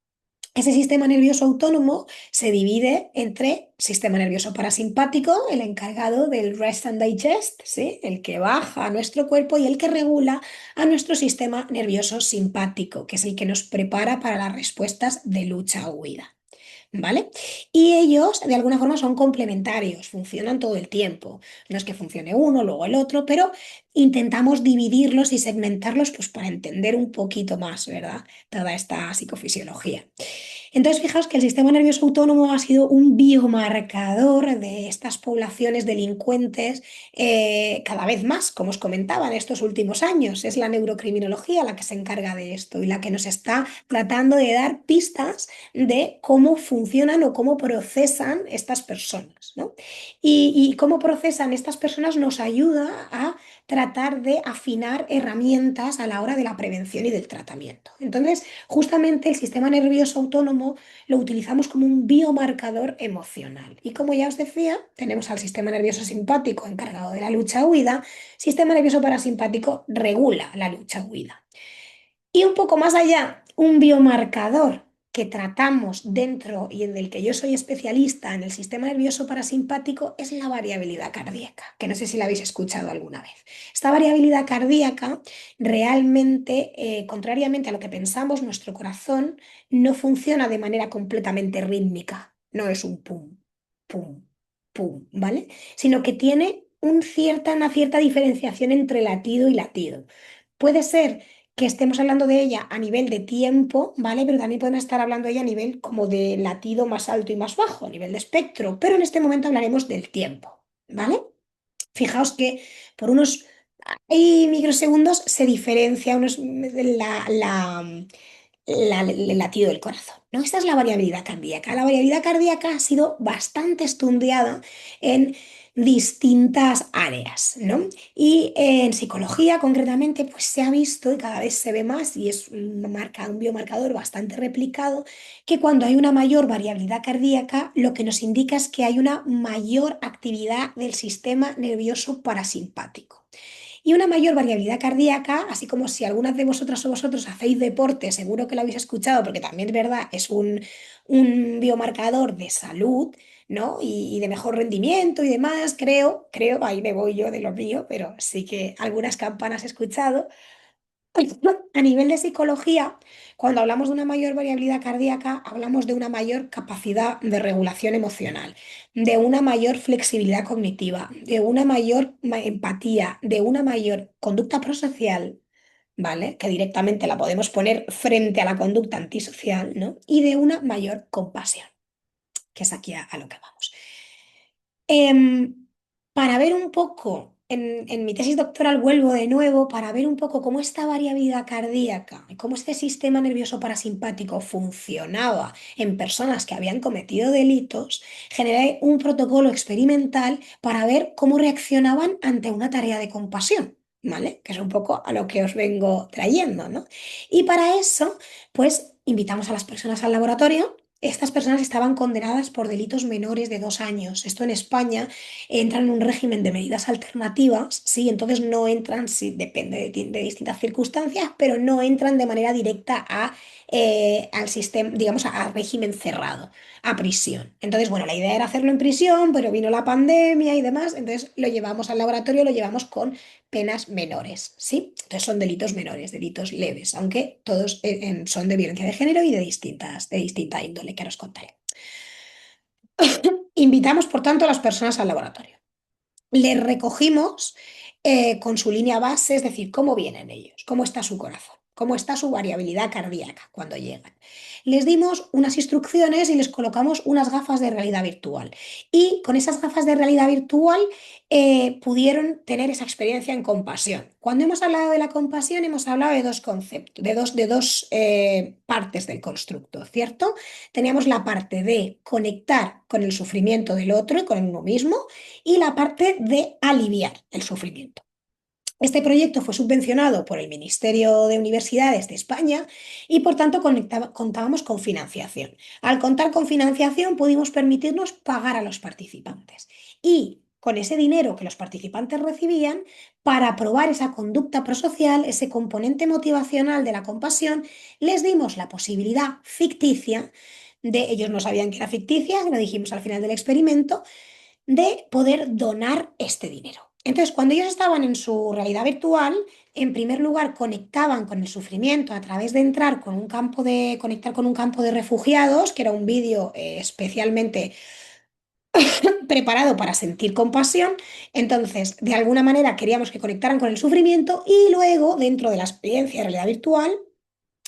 Ese sistema nervioso autónomo se divide entre sistema nervioso parasimpático, el encargado del rest and digest, ¿sí? El que baja a nuestro cuerpo, y el que regula a nuestro sistema nervioso simpático, que es el que nos prepara para las respuestas de lucha o huida. ¿Vale? Y ellos de alguna forma son complementarios, funcionan todo el tiempo. No es que funcione uno, luego el otro, pero intentamos dividirlos y segmentarlos pues para entender un poquito más, ¿verdad? Toda esta psicofisiología. Entonces, fijaos que el sistema nervioso autónomo ha sido un biomarcador de estas poblaciones delincuentes cada vez más, como os comentaba, en estos últimos años. Es la neurocriminología la que se encarga de esto y la que nos está tratando de dar pistas de cómo funcionan o cómo procesan estas personas, ¿no? Y cómo procesan estas personas nos ayuda a tratar de afinar herramientas a la hora de la prevención y del tratamiento. Entonces, justamente el sistema nervioso autónomo lo utilizamos como un biomarcador emocional. Y como ya os decía, tenemos al sistema nervioso simpático encargado de la lucha-huida, sistema nervioso parasimpático regula la lucha-huida. Y un poco más allá, un biomarcador que tratamos dentro y en el que yo soy especialista en el sistema nervioso parasimpático es la variabilidad cardíaca, que no sé si la habéis escuchado alguna vez. Esta variabilidad cardíaca realmente, contrariamente a lo que pensamos, nuestro corazón no funciona de manera completamente rítmica, no es un pum, pum, pum, ¿vale? Sino que tiene una cierta diferenciación entre latido y latido. Puede ser que estemos hablando de ella a nivel de tiempo, ¿vale? Pero también podemos estar hablando de ella a nivel como de latido más alto y más bajo, a nivel de espectro, pero en este momento hablaremos del tiempo, ¿vale? Fijaos que por unos microsegundos se diferencia el latido del corazón, ¿no? Esta es la variabilidad cardíaca. La variabilidad cardíaca ha sido bastante estudiada en distintas áreas, ¿no? Y en psicología concretamente, pues se ha visto y cada vez se ve más, y es un biomarcador bastante replicado, que cuando hay una mayor variabilidad cardíaca, lo que nos indica es que hay una mayor actividad del sistema nervioso parasimpático. Y una mayor variabilidad cardíaca, así como si algunas de vosotras o vosotros hacéis deporte, seguro que lo habéis escuchado, porque también es verdad, es un biomarcador de salud, ¿no? Y de mejor rendimiento y demás, creo, ahí me voy yo de lo mío, pero sí que algunas campanas he escuchado. A nivel de psicología, cuando hablamos de una mayor variabilidad cardíaca, hablamos de una mayor capacidad de regulación emocional, de una mayor flexibilidad cognitiva, de una mayor empatía, de una mayor conducta prosocial, ¿vale? Que directamente la podemos poner frente a la conducta antisocial, ¿no? Y de una mayor compasión, que es aquí a lo que vamos. Em, para ver un poco, en mi tesis doctoral vuelvo de nuevo para ver un poco cómo esta variabilidad cardíaca y cómo este sistema nervioso parasimpático funcionaba en personas que habían cometido delitos, generé un protocolo experimental para ver cómo reaccionaban ante una tarea de compasión. ¿Vale? Que es un poco a lo que os vengo trayendo, ¿no? Y para eso, pues invitamos a las personas al laboratorio. Estas personas estaban condenadas por delitos menores de 2 años. Esto en España entra en un régimen de medidas alternativas, ¿sí? Entonces no entran, sí, depende de distintas circunstancias, pero no entran de manera directa al sistema, digamos, a régimen cerrado, a prisión. Entonces, bueno, la idea era hacerlo en prisión, pero vino la pandemia y demás, entonces lo llevamos al laboratorio, lo llevamos con penas menores, ¿sí? Entonces son delitos menores, delitos leves, aunque todos son de violencia de género y de distinta índole, que ahora os contaré. Invitamos, por tanto, a las personas al laboratorio. Les recogimos con su línea base, es decir, cómo vienen ellos, cómo está su corazón, cómo está su variabilidad cardíaca cuando llegan. Les dimos unas instrucciones y les colocamos unas gafas de realidad virtual. Y con esas gafas de realidad virtual pudieron tener esa experiencia en compasión. Cuando hemos hablado de la compasión, hemos hablado de dos conceptos, de dos partes del constructo, ¿cierto? Teníamos la parte de conectar con el sufrimiento del otro y con uno mismo, y la parte de aliviar el sufrimiento. Este proyecto fue subvencionado por el Ministerio de Universidades de España y por tanto contábamos con financiación. Al contar con financiación pudimos permitirnos pagar a los participantes y con ese dinero que los participantes recibían para probar esa conducta prosocial, ese componente motivacional de la compasión, les dimos la posibilidad ficticia ellos no sabían que era ficticia, lo dijimos al final del experimento, de poder donar este dinero. Entonces, cuando ellos estaban en su realidad virtual, en primer lugar conectaban con el sufrimiento a través de entrar con un conectar con un campo de refugiados, que era un vídeo especialmente preparado para sentir compasión. Entonces, de alguna manera queríamos que conectaran con el sufrimiento y luego, dentro de la experiencia de realidad virtual,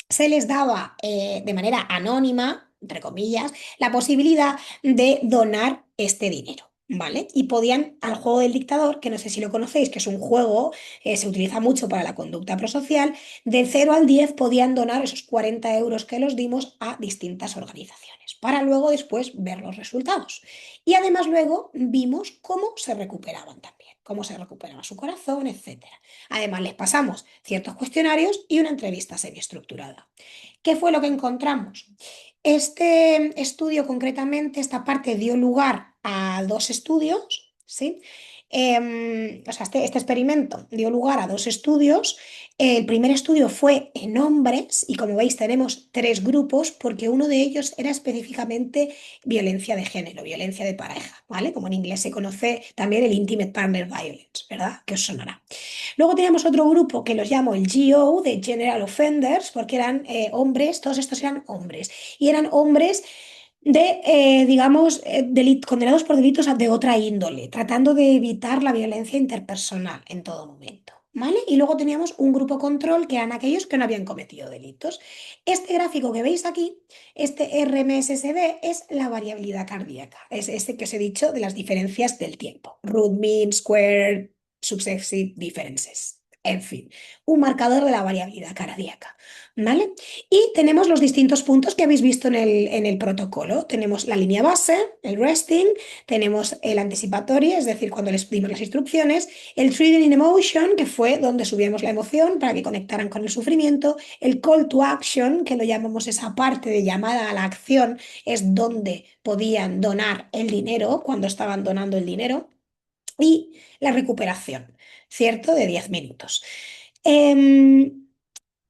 se les daba de manera anónima, entre comillas, la posibilidad de donar este dinero. ¿Vale? Y podían al juego del dictador, que no sé si lo conocéis, que es un juego, se utiliza mucho para la conducta prosocial, de 0 al 10 podían donar esos 40 euros que los dimos a distintas organizaciones, para luego después ver los resultados. Y además luego vimos cómo se recuperaban también, cómo se recuperaba su corazón, etcétera. Además, les pasamos ciertos cuestionarios y una entrevista semiestructurada. ¿Qué fue lo que encontramos? Este estudio, concretamente, esta parte dio lugar a dos estudios, ¿sí? O sea, este experimento dio lugar a dos estudios. El primer estudio fue en hombres y como veis tenemos tres grupos porque uno de ellos era específicamente violencia de género, violencia de pareja, ¿vale? Como en inglés se conoce también el Intimate Partner Violence, ¿verdad? Que os sonará. Luego teníamos otro grupo que los llamo el GO, de General Offenders, porque eran hombres, todos estos eran hombres, y eran hombres digamos, condenados por delitos de otra índole, tratando de evitar la violencia interpersonal en todo momento. ¿Vale? Y luego teníamos un grupo control que eran aquellos que no habían cometido delitos. Este gráfico que veis aquí, este RMSSD, es la variabilidad cardíaca. Es este que os he dicho de las diferencias del tiempo. Root mean, square, successive differences. En fin, un marcador de la variabilidad cardíaca. ¿Vale? Y tenemos los distintos puntos que habéis visto en el protocolo. Tenemos la línea base, el resting, tenemos el anticipatory, es decir, cuando les dimos las instrucciones, el triggering in emotion, que fue donde subíamos la emoción para que conectaran con el sufrimiento, el call to action, que lo llamamos esa parte de llamada a la acción, es donde podían donar el dinero, cuando estaban donando el dinero, y la recuperación, ¿cierto? De 10 minutos. Em,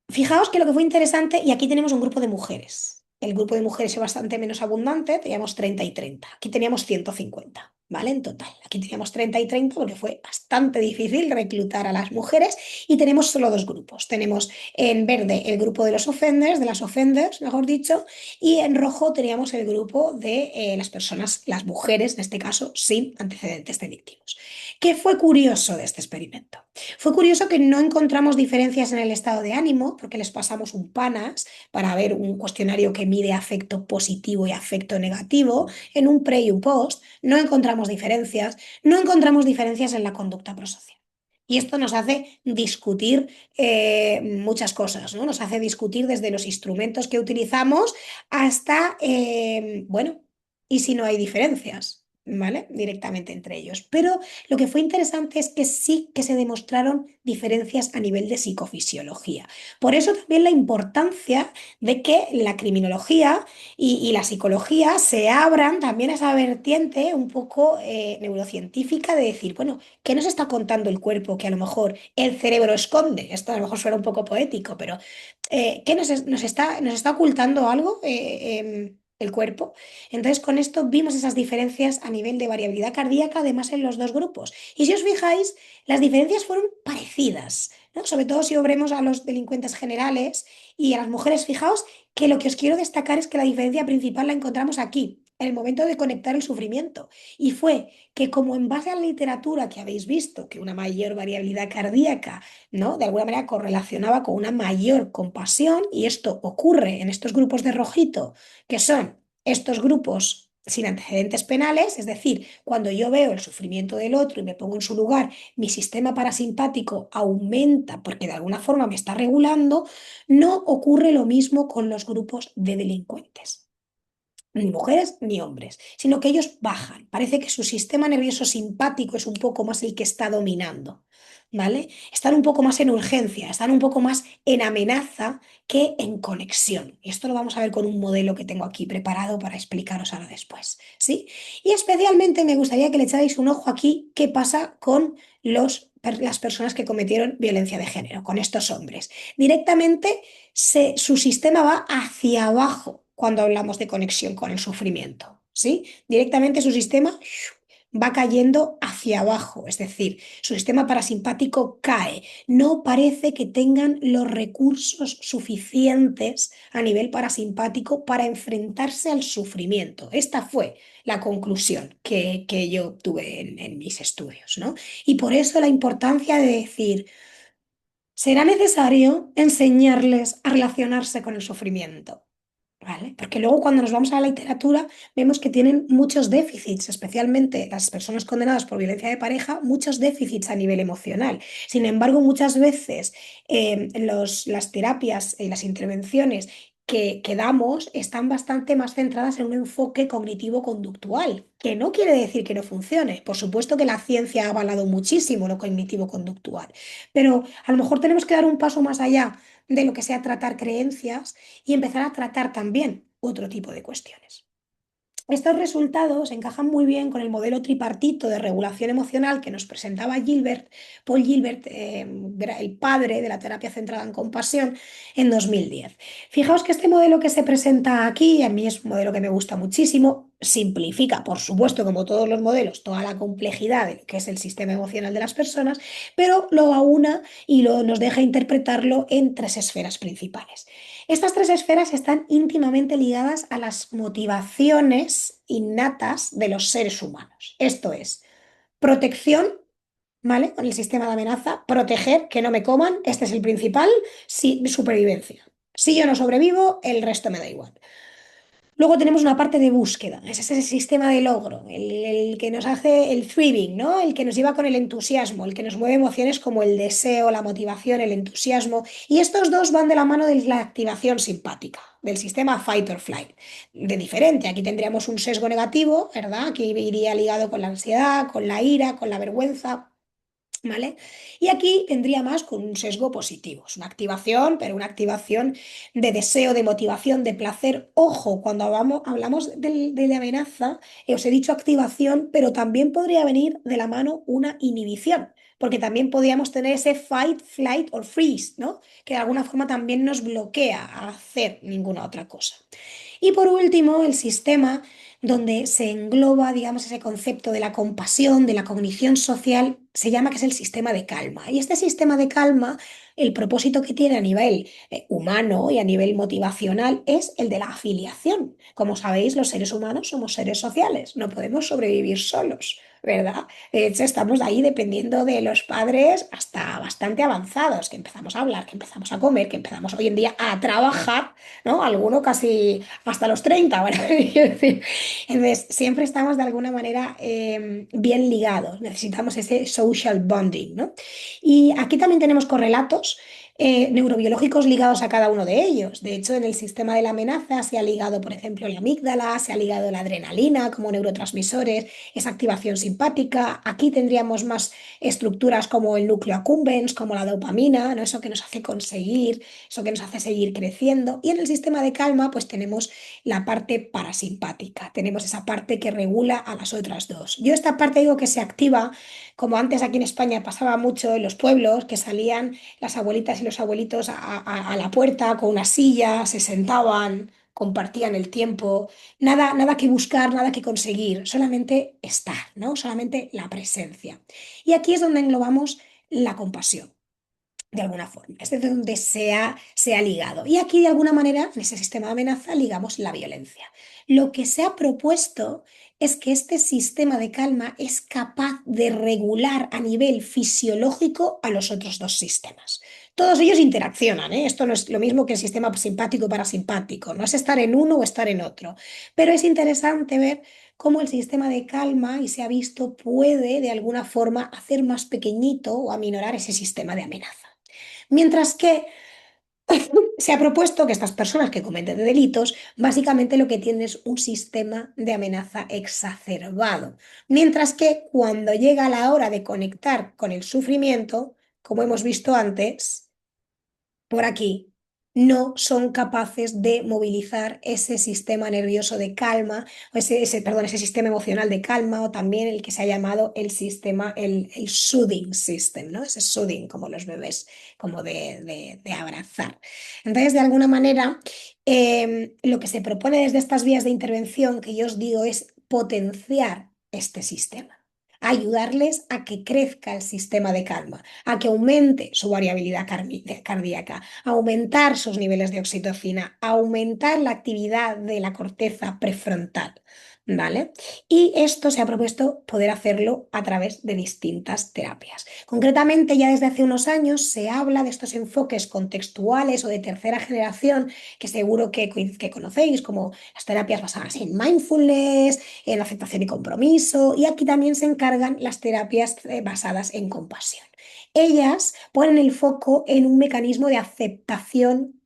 Fijaos que lo que fue interesante, y aquí tenemos un grupo de mujeres. El grupo de mujeres es bastante menos abundante, teníamos 30 y 30. Aquí teníamos 150, ¿vale? En total. Aquí teníamos 30 y 30 porque fue bastante difícil reclutar a las mujeres y tenemos solo dos grupos. Tenemos en verde el grupo de los offenders, de las offenders, mejor dicho, y en rojo teníamos el grupo de las personas, las mujeres, en este caso, sin antecedentes delictivos. ¿Qué fue curioso de este experimento? Fue curioso que no encontramos diferencias en el estado de ánimo, porque les pasamos un PANAS para ver un cuestionario que mide afecto positivo y afecto negativo, en un pre y un post, no encontramos diferencias, no encontramos diferencias en la conducta prosocial. Y esto nos hace discutir muchas cosas, ¿no? Nos hace discutir desde los instrumentos que utilizamos hasta, bueno, ¿y si no hay diferencias? ¿Vale? Directamente entre ellos. Pero lo que fue interesante es que sí que se demostraron diferencias a nivel de psicofisiología. Por eso también la importancia de que la criminología y la psicología se abran también a esa vertiente un poco neurocientífica de decir, bueno, ¿qué nos está contando el cuerpo que a lo mejor el cerebro esconde? Esto a lo mejor suena un poco poético, pero ¿qué nos está ocultando algo? El cuerpo. Entonces, con esto vimos esas diferencias a nivel de variabilidad cardíaca, además en los dos grupos. Y si os fijáis, las diferencias fueron parecidas, ¿no? Sobre todo si obremos a los delincuentes generales y a las mujeres, fijaos que lo que os quiero destacar es que la diferencia principal la encontramos aquí, en el momento de conectar el sufrimiento. Y fue que como en base a la literatura que habéis visto, que una mayor variabilidad cardíaca, ¿no? De alguna manera correlacionaba con una mayor compasión, y esto ocurre en estos grupos de rojito que son estos grupos sin antecedentes penales, es decir, cuando yo veo el sufrimiento del otro y me pongo en su lugar, mi sistema parasimpático aumenta porque de alguna forma me está regulando, no ocurre lo mismo con los grupos de delincuentes. Ni mujeres ni hombres, sino que ellos bajan. Parece que su sistema nervioso simpático es un poco más el que está dominando, ¿vale? Están un poco más en urgencia, están un poco más en amenaza que en conexión. Y esto lo vamos a ver con un modelo que tengo aquí preparado para explicaros ahora después, ¿sí? Y especialmente me gustaría que le echáis un ojo aquí qué pasa con los las personas que cometieron violencia de género, con estos hombres. Directamente su sistema va hacia abajo cuando hablamos de conexión con el sufrimiento, ¿sí? Directamente su sistema va cayendo hacia abajo, es decir, su sistema parasimpático cae. No parece que tengan los recursos suficientes a nivel parasimpático para enfrentarse al sufrimiento. Esta fue la conclusión que yo obtuve en mis estudios, ¿no? Y por eso la importancia de decir, será necesario enseñarles a relacionarse con el sufrimiento. ¿Vale? Porque luego cuando nos vamos a la literatura vemos que tienen muchos déficits, especialmente las personas condenadas por violencia de pareja, muchos déficits a nivel emocional. Sin embargo, muchas veces las terapias y las intervenciones que damos están bastante más centradas en un enfoque cognitivo-conductual, que no quiere decir que no funcione. Por supuesto que la ciencia ha avalado muchísimo lo cognitivo-conductual, pero a lo mejor tenemos que dar un paso más allá de lo que sea tratar creencias y empezar a tratar también otro tipo de cuestiones. Estos resultados encajan muy bien con el modelo tripartito de regulación emocional que nos presentaba Paul Gilbert, el padre de la terapia centrada en compasión, en 2010. Fijaos que este modelo que se presenta aquí, a mí es un modelo que me gusta muchísimo, simplifica, por supuesto, como todos los modelos, toda la complejidad de lo que es el sistema emocional de las personas, pero lo aúna y nos deja interpretarlo en tres esferas principales. Estas tres esferas están íntimamente ligadas a las motivaciones innatas de los seres humanos. Esto es, protección, ¿vale? Con el sistema de amenaza, proteger, que no me coman, este es el principal, sí, supervivencia. Si yo no sobrevivo, el resto me da igual. Luego tenemos una parte de búsqueda, ese es el sistema de logro, el que nos hace el thriving, ¿no? El que nos lleva con el entusiasmo, el que nos mueve emociones como el deseo, la motivación, el entusiasmo. Y estos dos van de la mano de la activación simpática, del sistema fight or flight. De diferente, aquí tendríamos un sesgo negativo, ¿verdad? Que iría ligado con la ansiedad, con la ira, con la vergüenza. ¿Vale? Y aquí tendría más con un sesgo positivo. Es una activación, pero una activación de deseo, de motivación, de placer. Ojo, cuando hablamos de la amenaza, os he dicho activación, pero también podría venir de la mano una inhibición, porque también podríamos tener ese fight, flight or freeze, ¿no? Que de alguna forma también nos bloquea a hacer ninguna otra cosa. Y por último, el sistema donde se engloba, digamos, ese concepto de la compasión, de la cognición social, se llama que es el sistema de calma. Y este sistema de calma, el propósito que tiene a nivel humano y a nivel motivacional es el de la afiliación. Como sabéis, los seres humanos somos seres sociales, no podemos sobrevivir solos, ¿verdad? De hecho, estamos ahí dependiendo de los padres hasta bastante avanzados, que empezamos a hablar, que empezamos a comer, que empezamos hoy en día a trabajar, ¿no? Alguno casi hasta los 30, bueno, quiero decir. Entonces, siempre estamos de alguna manera bien ligados, necesitamos ese social bonding, ¿no? Y aquí también tenemos correlatos neurobiológicos ligados a cada uno de ellos. De hecho, en el sistema de la amenaza se ha ligado, por ejemplo, la amígdala, se ha ligado la adrenalina como neurotransmisores, esa activación simpática. Aquí tendríamos más estructuras como el núcleo accumbens, como la dopamina, ¿no? Eso que nos hace conseguir, eso que nos hace seguir creciendo. Y en el sistema de calma, pues tenemos la parte parasimpática, tenemos esa parte que regula a las otras dos. Yo esta parte digo que se activa, como antes aquí en España pasaba mucho en los pueblos, que salían las abuelitas y los abuelitos a la puerta con una silla, se sentaban, compartían el tiempo, nada, nada que buscar, nada que conseguir, solamente estar, ¿no? Solamente la presencia. Y aquí es donde englobamos la compasión de alguna forma. Es desde donde se ha ligado. Y aquí, de alguna manera, en ese sistema de amenaza, ligamos la violencia. Lo que se ha propuesto es que este sistema de calma es capaz de regular a nivel fisiológico a los otros dos sistemas. Todos ellos interaccionan, ¿eh? Esto no es lo mismo que el sistema simpático parasimpático, no es estar en uno o estar en otro. Pero es interesante ver cómo el sistema de calma, y se ha visto, puede de alguna forma hacer más pequeñito o aminorar ese sistema de amenaza. Mientras que se ha propuesto que estas personas que cometen delitos básicamente lo que tienen es un sistema de amenaza exacerbado. Mientras que cuando llega la hora de conectar con el sufrimiento, como hemos visto antes, por aquí no son capaces de movilizar ese sistema nervioso de calma, o perdón, ese sistema emocional de calma, o también el que se ha llamado el sistema, el soothing system, ¿no? Ese soothing, como los bebés, como de abrazar. Entonces, de alguna manera, lo que se propone desde estas vías de intervención que yo os digo es potenciar este sistema, ayudarles a que crezca el sistema de calma, a que aumente su variabilidad cardíaca, aumentar sus niveles de oxitocina, aumentar la actividad de la corteza prefrontal, ¿vale? Y esto se ha propuesto poder hacerlo a través de distintas terapias. Concretamente, ya desde hace unos años se habla de estos enfoques contextuales o de tercera generación que seguro que conocéis, como las terapias basadas en mindfulness, en aceptación y compromiso, y aquí también se encargan las terapias basadas en compasión. Ellas ponen el foco en un mecanismo de aceptación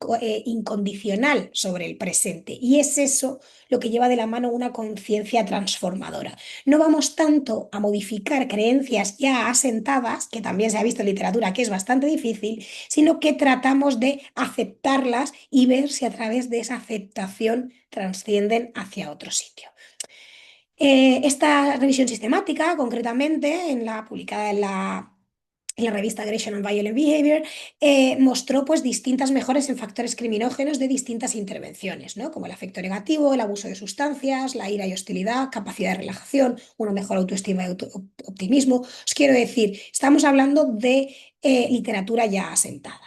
incondicional sobre el presente y es eso lo que lleva de la mano una conciencia transformadora. No vamos tanto a modificar creencias ya asentadas, que también se ha visto en literatura que es bastante difícil, sino que tratamos de aceptarlas y ver si a través de esa aceptación trascienden hacia otro sitio. Esta revisión sistemática, concretamente, publicada en la revista Aggression and Violent Behavior, mostró pues, distintas mejoras en factores criminógenos de distintas intervenciones, ¿no? Como el afecto negativo, el abuso de sustancias, la ira y hostilidad, capacidad de relajación, una mejor autoestima y optimismo. Os quiero decir, estamos hablando de literatura ya asentada.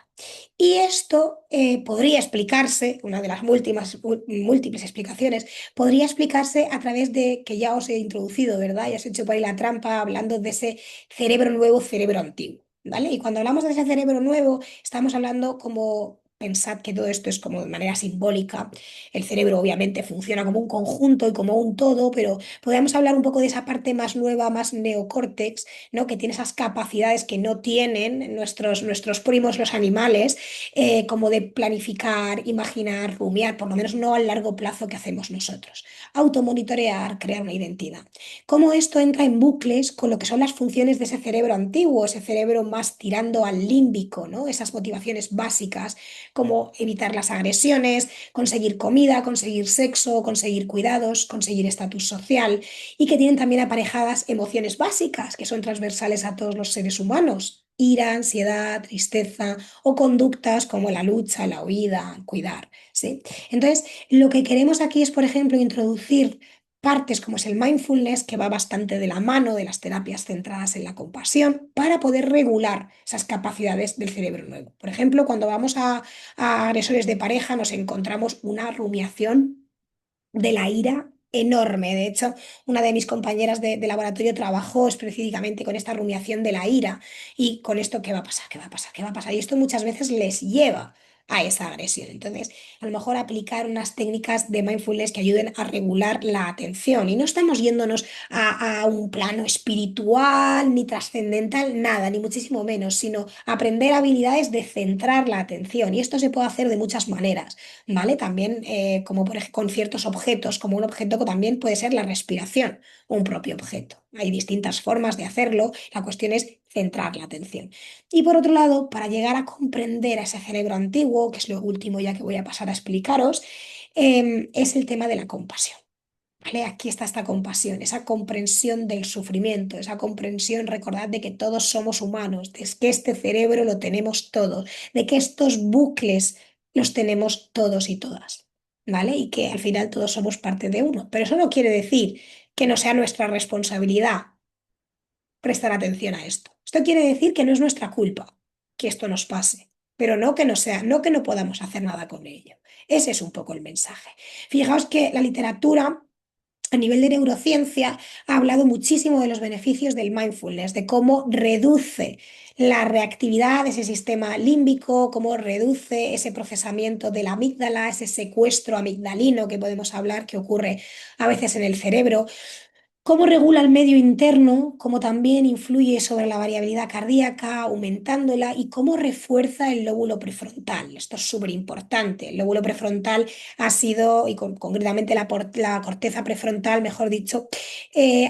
Y esto podría explicarse, una de las múltiples explicaciones, podría explicarse a través de, que ya os he introducido, ¿verdad? Ya os he hecho por ahí la trampa hablando de ese cerebro nuevo, cerebro antiguo, ¿vale? Y cuando hablamos de ese cerebro nuevo, estamos hablando como, pensad que todo esto es como de manera simbólica, el cerebro obviamente funciona como un conjunto y como un todo, pero podríamos hablar un poco de esa parte más nueva, más neocórtex, ¿no? Que tiene esas capacidades que no tienen nuestros primos, los animales, como de planificar, imaginar, rumiar, por lo menos no al largo plazo que hacemos nosotros. Automonitorear, crear una identidad. Cómo esto entra en bucles con lo que son las funciones de ese cerebro antiguo, ese cerebro más tirando al límbico, ¿no? Esas motivaciones básicas como evitar las agresiones, conseguir comida, conseguir sexo, conseguir cuidados, conseguir estatus social y que tienen también aparejadas emociones básicas que son transversales a todos los seres humanos. Ira, ansiedad, tristeza o conductas como la lucha, la huida, cuidar, ¿sí? Entonces, lo que queremos aquí es, por ejemplo, introducir partes como es el mindfulness, que va bastante de la mano de las terapias centradas en la compasión, para poder regular esas capacidades del cerebro nuevo. Por ejemplo, cuando vamos a agresores de pareja, nos encontramos una rumiación de la ira enorme. De hecho, una de mis compañeras de laboratorio trabajó específicamente con esta rumiación de la ira y con esto, ¿qué va a pasar? ¿Qué va a pasar? ¿Qué va a pasar? Y esto muchas veces les lleva a esa agresión. Entonces, a lo mejor aplicar unas técnicas de mindfulness que ayuden a regular la atención. Y no estamos yéndonos a un plano espiritual ni trascendental, nada, ni muchísimo menos, sino aprender habilidades de centrar la atención. Y esto se puede hacer de muchas maneras. ¿Vale? También como por ejemplo con ciertos objetos, como un objeto que también puede ser la respiración, un propio objeto. Hay distintas formas de hacerlo, la cuestión es centrar la atención. Y por otro lado, para llegar a comprender a ese cerebro antiguo, que es lo último ya que voy a pasar a explicaros, es el tema de la compasión. ¿Vale? Aquí está esta compasión, esa comprensión del sufrimiento, esa comprensión, recordad de que todos somos humanos, de que este cerebro lo tenemos todos, de que estos bucles los tenemos todos y todas, ¿vale? Y que al final todos somos parte de uno. Pero eso no quiere decir que no sea nuestra responsabilidad prestar atención a esto. Esto quiere decir que no es nuestra culpa que esto nos pase, pero no que no sea, no que no podamos hacer nada con ello. Ese es un poco el mensaje. Fijaos que la literatura a nivel de neurociencia ha hablado muchísimo de los beneficios del mindfulness, de cómo reduce la reactividad de ese sistema límbico, cómo reduce ese procesamiento de la amígdala, ese secuestro amigdalino que podemos hablar que ocurre a veces en el cerebro, cómo regula el medio interno, cómo también influye sobre la variabilidad cardíaca, aumentándola, y cómo refuerza el lóbulo prefrontal. Esto es súper importante. El lóbulo prefrontal ha sido, y concretamente la corteza prefrontal, mejor dicho,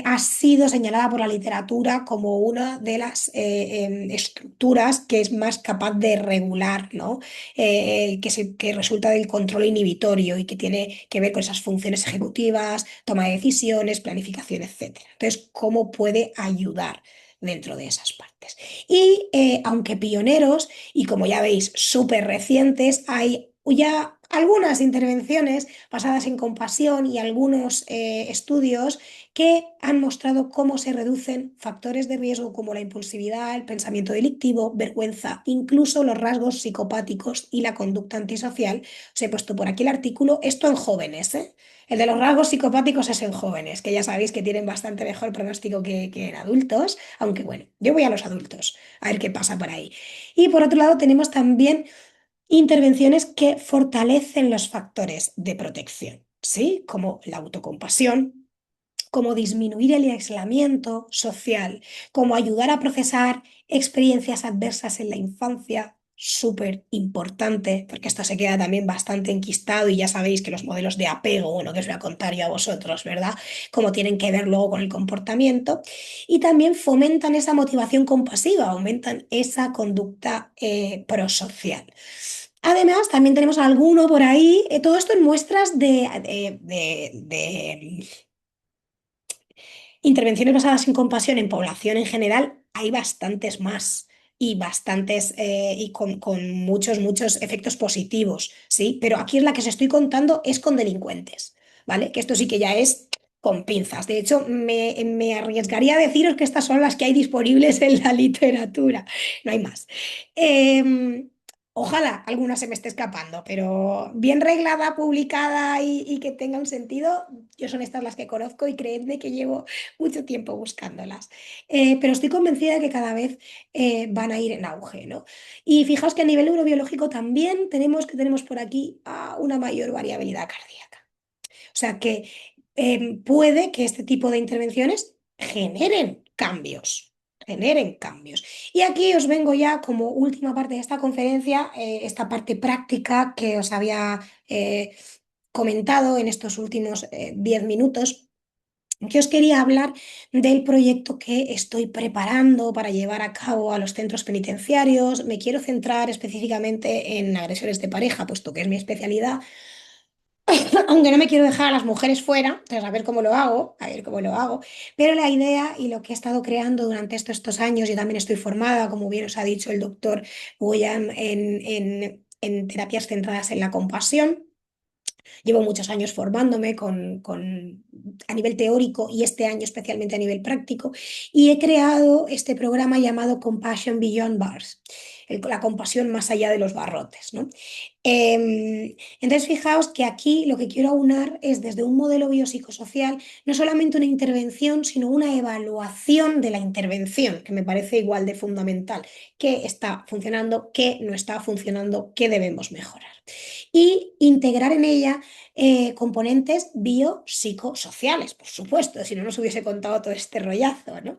ha sido señalada por la literatura como una de las estructuras que es más capaz de regular, ¿no? Que resulta del control inhibitorio y que tiene que ver con esas funciones ejecutivas, toma de decisiones, planificación, etcétera. Entonces, ¿cómo puede ayudar dentro de esas partes? Y aunque pioneros, y como ya veis, súper recientes, hay ya algunas intervenciones basadas en compasión y algunos estudios que han mostrado cómo se reducen factores de riesgo como la impulsividad, el pensamiento delictivo, vergüenza, incluso los rasgos psicopáticos y la conducta antisocial. Os he puesto por aquí el artículo, esto en jóvenes, ¿eh? El de los rasgos psicopáticos es en jóvenes, que ya sabéis que tienen bastante mejor pronóstico que en adultos, aunque bueno, yo voy a los adultos, a ver qué pasa por ahí. Y por otro lado tenemos también intervenciones que fortalecen los factores de protección, ¿sí? Como la autocompasión, como disminuir el aislamiento social, como ayudar a procesar experiencias adversas en la infancia, súper importante, porque esto se queda también bastante enquistado y ya sabéis que los modelos de apego, bueno, que os voy a contar yo a vosotros, ¿verdad? Cómo tienen que ver luego con el comportamiento y también fomentan esa motivación compasiva, aumentan esa conducta prosocial. Además, también tenemos alguno por ahí, todo esto en muestras de intervenciones basadas en compasión en población en general, hay bastantes más y bastantes y con muchos efectos positivos, ¿sí? Pero aquí es la que os estoy contando es con delincuentes, ¿vale? Que esto sí que ya es con pinzas. De hecho, me arriesgaría a deciros que estas son las que hay disponibles en la literatura, no hay más. Em, Ojalá alguna se me esté escapando, pero bien reglada, publicada y que tenga un sentido, yo son estas las que conozco y creedme que llevo mucho tiempo buscándolas. Pero estoy convencida de que cada vez van a ir en auge, ¿no? Y fijaos que a nivel neurobiológico también tenemos por aquí una mayor variabilidad cardíaca. O sea que puede que este tipo de intervenciones generen cambios. Generen cambios. Y aquí os vengo ya como última parte de esta conferencia, esta parte práctica que os había comentado en estos últimos 10 minutos que os quería hablar del proyecto que estoy preparando para llevar a cabo a los centros penitenciarios. Me quiero centrar específicamente en agresiones de pareja, puesto que es mi especialidad, aunque no me quiero dejar a las mujeres fuera, entonces a ver cómo lo hago, a ver cómo lo hago. Pero la idea y lo que he estado creando durante estos años, yo también estoy formada, como bien os ha dicho el doctor William, en terapias centradas en la compasión. Llevo muchos años formándome a nivel teórico y este año especialmente a nivel práctico y he creado este programa llamado Compassion Beyond Bars, la compasión más allá de los barrotes, ¿no? Entonces, fijaos que aquí lo que quiero aunar es desde un modelo biopsicosocial, no solamente una intervención, sino una evaluación de la intervención, que me parece igual de fundamental, qué está funcionando, qué no está funcionando, qué debemos mejorar y integrar en ella componentes biopsicosociales, por supuesto, si no nos hubiese contado todo este rollazo, ¿no?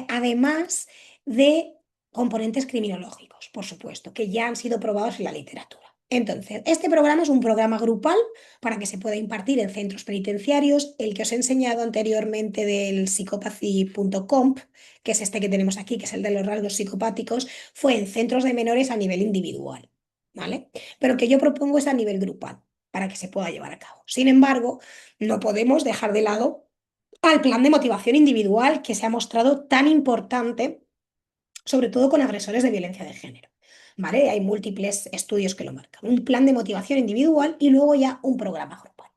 Además de componentes criminológicos, por supuesto, que ya han sido probados en la literatura. Entonces, este programa es un programa grupal para que se pueda impartir en centros penitenciarios. El que os he enseñado anteriormente del psychopathy.com, que es este que tenemos aquí, que es el de los rasgos psicopáticos, fue en centros de menores a nivel individual, ¿vale? Pero que yo propongo es a nivel grupal para que se pueda llevar a cabo. Sin embargo, no podemos dejar de lado al plan de motivación individual que se ha mostrado tan importante, sobre todo con agresores de violencia de género. ¿Vale? Hay múltiples estudios que lo marcan. Un plan de motivación individual y luego ya un programa grupal.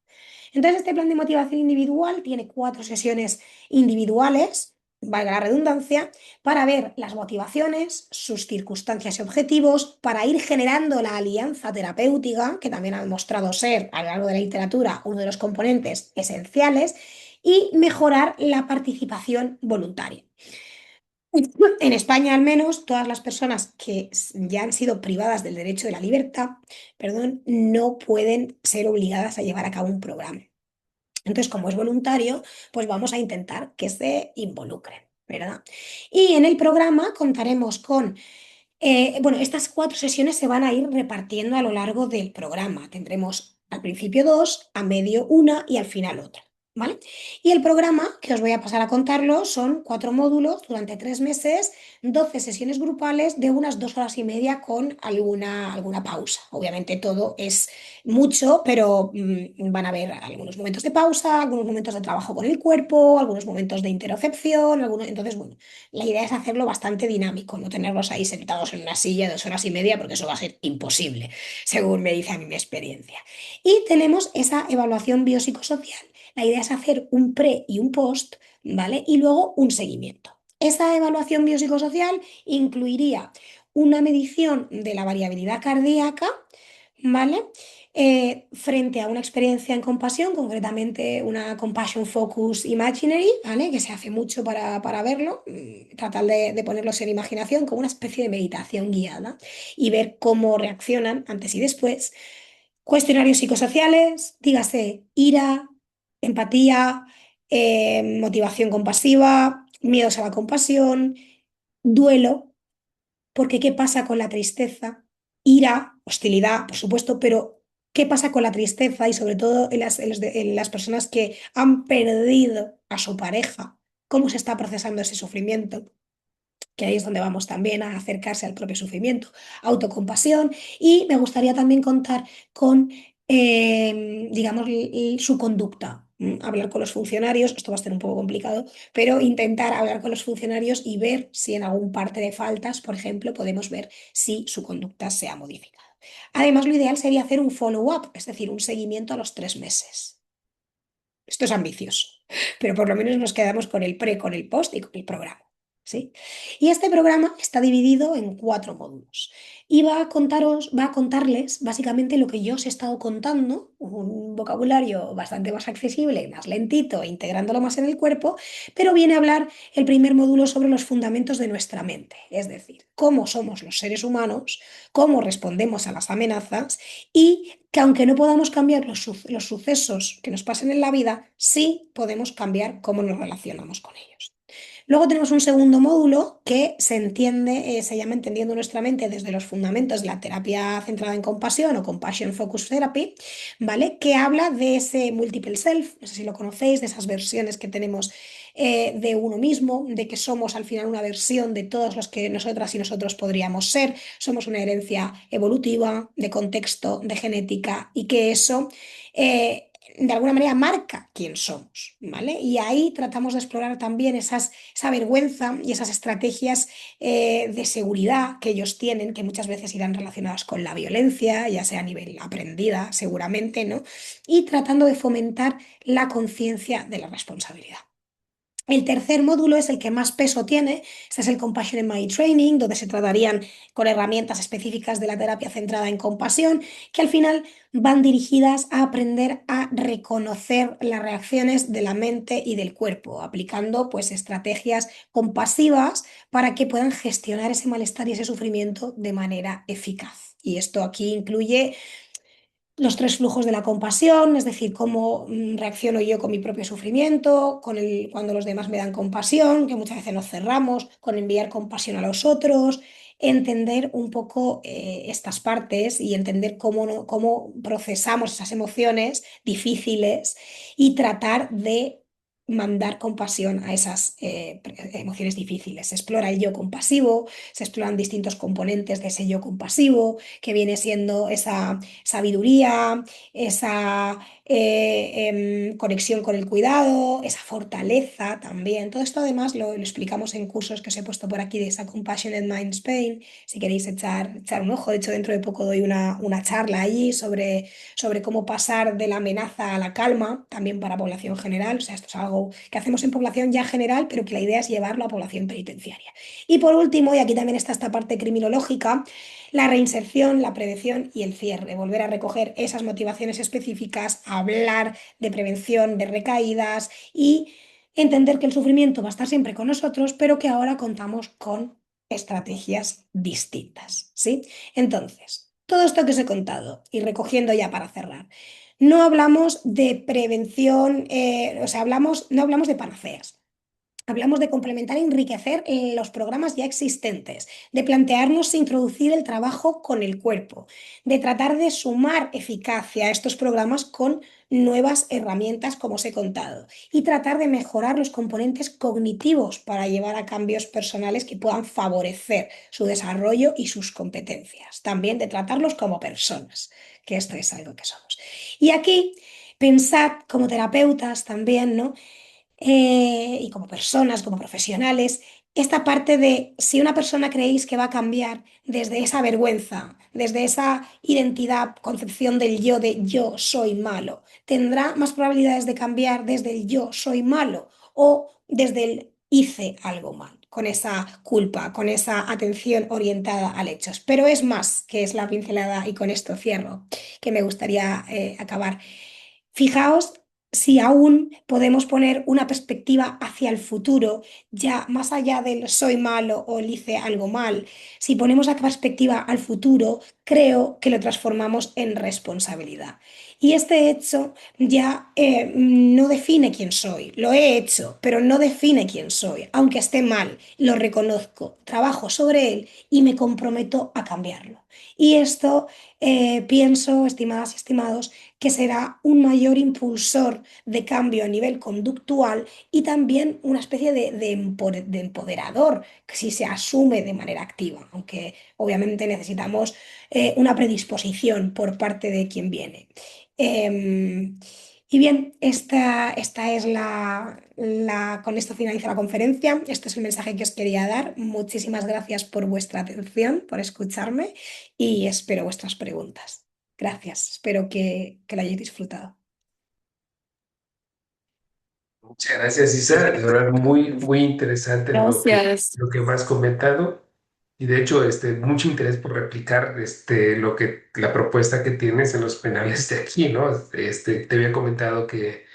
Entonces, este plan de motivación individual tiene 4 sesiones individuales, valga la redundancia, para ver las motivaciones, sus circunstancias y objetivos, para ir generando la alianza terapéutica, que también ha demostrado ser a lo largo de la literatura uno de los componentes esenciales, y mejorar la participación voluntaria. En España, al menos, todas las personas que ya han sido privadas del derecho de la libertad, perdón, no pueden ser obligadas a llevar a cabo un programa. Entonces, como es voluntario, pues vamos a intentar que se involucren, ¿verdad? Y en el programa contaremos con, bueno, estas 4 sesiones se van a ir repartiendo a lo largo del programa. Tendremos al principio 2, a medio una y al final otra. ¿vale? Y el programa, que os voy a pasar a contarlo, son 4 módulos durante 3 meses, 12 sesiones grupales de unas 2 horas y media con alguna pausa. Obviamente todo es mucho, pero van a haber algunos momentos de pausa, algunos momentos de trabajo con el cuerpo, algunos momentos de interocepción, entonces, bueno, la idea es hacerlo bastante dinámico, no tenerlos ahí sentados en una silla 2 horas y media, porque eso va a ser imposible, según me dice a mí mi experiencia. Y tenemos esa evaluación biopsicosocial. La idea es hacer un pre y un post, ¿vale? Y luego un seguimiento. Esa evaluación biopsicosocial incluiría una medición de la variabilidad cardíaca, ¿vale? Frente a una experiencia en compasión, concretamente una Compassion Focus Imaginary, ¿vale? Que se hace mucho para verlo, tratar de ponerlos en imaginación como una especie de meditación guiada y ver cómo reaccionan antes y después. Cuestionarios psicosociales, dígase ira, empatía, motivación compasiva, miedos a la compasión, duelo, porque ¿qué pasa con la tristeza? Ira, hostilidad, por supuesto, pero ¿qué pasa con la tristeza y sobre todo en las personas que han perdido a su pareja? ¿Cómo se está procesando ese sufrimiento? Que ahí es donde vamos también a acercarse al propio sufrimiento, autocompasión, y me gustaría también contar con, digamos, su conducta. Hablar con los funcionarios, esto va a ser un poco complicado, pero intentar hablar con los funcionarios y ver si en algún parte de faltas, por ejemplo, podemos ver si su conducta se ha modificado. Además, lo ideal sería hacer un follow-up, es decir, un seguimiento a los 3 meses. Esto es ambicioso, pero por lo menos nos quedamos con el pre, con el post y con el programa. ¿Sí? Y este programa está dividido en 4 módulos y va a contarles básicamente lo que yo os he estado contando, un vocabulario bastante más accesible, más lentito, integrándolo más en el cuerpo, pero viene a hablar el primer módulo sobre los fundamentos de nuestra mente, es decir, cómo somos los seres humanos, cómo respondemos a las amenazas y que aunque no podamos cambiar los sucesos que nos pasen en la vida, sí podemos cambiar cómo nos relacionamos con ellos. Luego tenemos un segundo módulo que se entiende, se llama Entendiendo nuestra mente desde los fundamentos de la terapia centrada en compasión o Compassion Focus Therapy, ¿vale? Que habla de ese multiple self, no sé si lo conocéis, de esas versiones que tenemos de uno mismo, de que somos al final una versión de todos los que nosotras y nosotros podríamos ser, somos una herencia evolutiva, de contexto, de genética y que eso de alguna manera marca quién somos, ¿vale? Y ahí tratamos de explorar también esa vergüenza y esas estrategias de seguridad que ellos tienen, que muchas veces irán relacionadas con la violencia, ya sea a nivel aprendida, seguramente, ¿no? Y tratando de fomentar la conciencia de la responsabilidad. El tercer módulo es el que más peso tiene. Este es el Compassion in My Training, donde se tratarían con herramientas específicas de la terapia centrada en compasión, que al final van dirigidas a aprender a reconocer las reacciones de la mente y del cuerpo, aplicando pues estrategias compasivas para que puedan gestionar ese malestar y ese sufrimiento de manera eficaz. Y esto aquí incluye los 3 flujos de la compasión, es decir, cómo reacciono yo con mi propio sufrimiento, cuando los demás me dan compasión, que muchas veces nos cerramos, con enviar compasión a los otros, entender un poco estas partes y entender cómo procesamos esas emociones difíciles y tratar de mandar compasión a esas emociones difíciles. Se explora el yo compasivo, se exploran distintos componentes de ese yo compasivo, que viene siendo esa sabiduría, esa conexión con el cuidado, esa fortaleza también. Todo esto además lo explicamos en cursos que os he puesto por aquí de esa Compassionate Mind Spain, si queréis echar un ojo. De hecho, dentro de poco doy una charla allí sobre cómo pasar de la amenaza a la calma, también para población general. O sea, esto es algo que hacemos en población ya general, pero que la idea es llevarlo a población penitenciaria. Y por último, y aquí también está esta parte criminológica, la reinserción, la prevención y el cierre, volver a recoger esas motivaciones específicas, hablar de prevención de recaídas y entender que el sufrimiento va a estar siempre con nosotros, pero que ahora contamos con estrategias distintas, ¿sí? Entonces, todo esto que os he contado y recogiendo ya para cerrar, no hablamos de prevención, o sea, no hablamos de panaceas. Hablamos de complementar e enriquecer los programas ya existentes, de plantearnos introducir el trabajo con el cuerpo, de tratar de sumar eficacia a estos programas con nuevas herramientas, como os he contado, y tratar de mejorar los componentes cognitivos para llevar a cambios personales que puedan favorecer su desarrollo y sus competencias. También de tratarlos como personas, que esto es algo que somos. Y aquí pensad como terapeutas también, ¿no? Y como personas, como profesionales, esta parte de si una persona creéis que va a cambiar desde esa vergüenza, desde esa identidad, concepción del yo de yo soy malo, tendrá más probabilidades de cambiar desde el yo soy malo o desde el hice algo mal, con esa culpa, con esa atención orientada al hechos. Pero es más, que es la pincelada y con esto cierro, que me gustaría acabar. Fijaos si aún podemos poner una perspectiva hacia el futuro, ya más allá del soy malo o le hice algo mal. Si ponemos la perspectiva al futuro, creo que lo transformamos en responsabilidad. Y este hecho ya no define quién soy. Lo he hecho, pero no define quién soy. Aunque esté mal, lo reconozco, trabajo sobre él y me comprometo a cambiarlo. Y esto pienso, estimadas y estimados, que será un mayor impulsor de cambio a nivel conductual y también una especie de empoderador, que si se asume de manera activa, aunque obviamente necesitamos una predisposición por parte de quien viene. Em, y bien, esta es con esto finaliza la conferencia. Este es el mensaje que os quería dar. Muchísimas gracias por vuestra atención, por escucharme y espero vuestras preguntas. Gracias, espero que lo hayáis disfrutado. Muchas gracias, Isa. De verdad, muy, muy interesante Gracias. lo que me has comentado. Y de hecho, mucho interés por replicar la propuesta que tienes en los penales de aquí, ¿no? Te había comentado que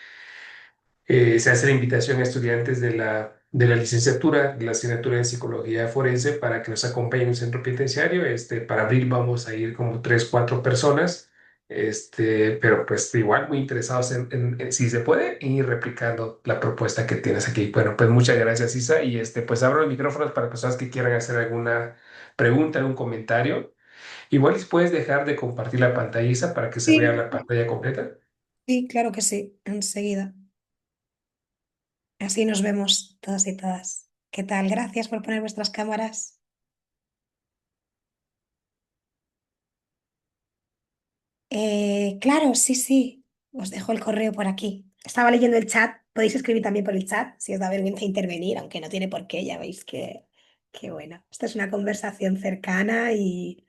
se hace la invitación a estudiantes de la licenciatura, de la asignatura en psicología forense para que nos acompañen en un centro penitenciario. Para abril vamos a ir como tres, cuatro personas, pero pues igual muy interesados en si se puede ir replicando la propuesta que tienes aquí. Bueno, pues muchas gracias, Isa, y pues abro los micrófonos para personas que quieran hacer alguna pregunta, algún comentario. Igual les puedes dejar de compartir la pantalla, Isa, para que se vea Sí, la pantalla completa. sí, claro que sí, enseguida. Así nos vemos todos y todas. ¿Qué tal? Gracias por poner vuestras cámaras. Claro, sí, sí. Os dejo el correo por aquí. Estaba leyendo el chat. Podéis escribir también por el chat si os da vergüenza intervenir, aunque no tiene por qué. Ya veis que bueno. Esta es una conversación cercana y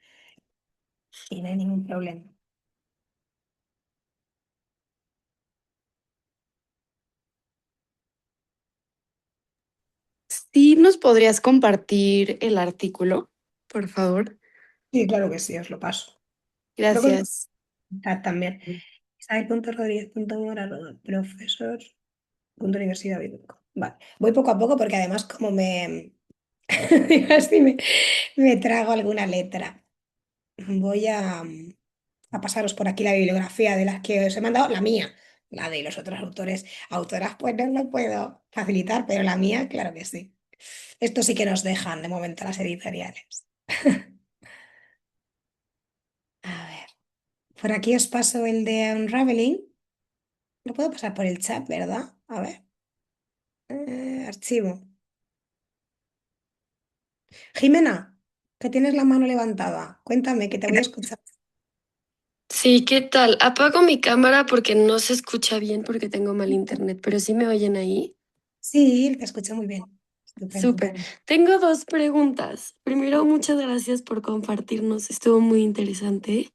no hay ningún problema. ¿Sí nos podrías compartir el artículo, por favor? Sí, claro que sí, os lo paso. Creo que os lo Gracias. chat también. Isabel.rodríguez.mora, profesor. Punto Universidad Bíblica. Vale. Voy poco a poco porque además como así me trago alguna letra. Voy a pasaros por aquí la bibliografía de las que os he mandado, la mía, la de los otros autores. Autoras, pues no lo puedo facilitar, pero la mía, claro que sí. Esto sí que nos dejan de momento las editoriales. A ver, por aquí os paso el de Unraveling. Lo puedo pasar por el chat, ¿verdad? A ver. Archivo. Jimena, que tienes la mano levantada. Cuéntame, que te voy a escuchar. Sí, ¿qué tal? Apago mi cámara porque no se escucha bien porque tengo mal internet, pero sí me oyen ahí. Sí, te escucho muy bien. Estupendo. Súper. Tengo dos preguntas. Primero, muchas gracias por compartirnos. Estuvo muy interesante.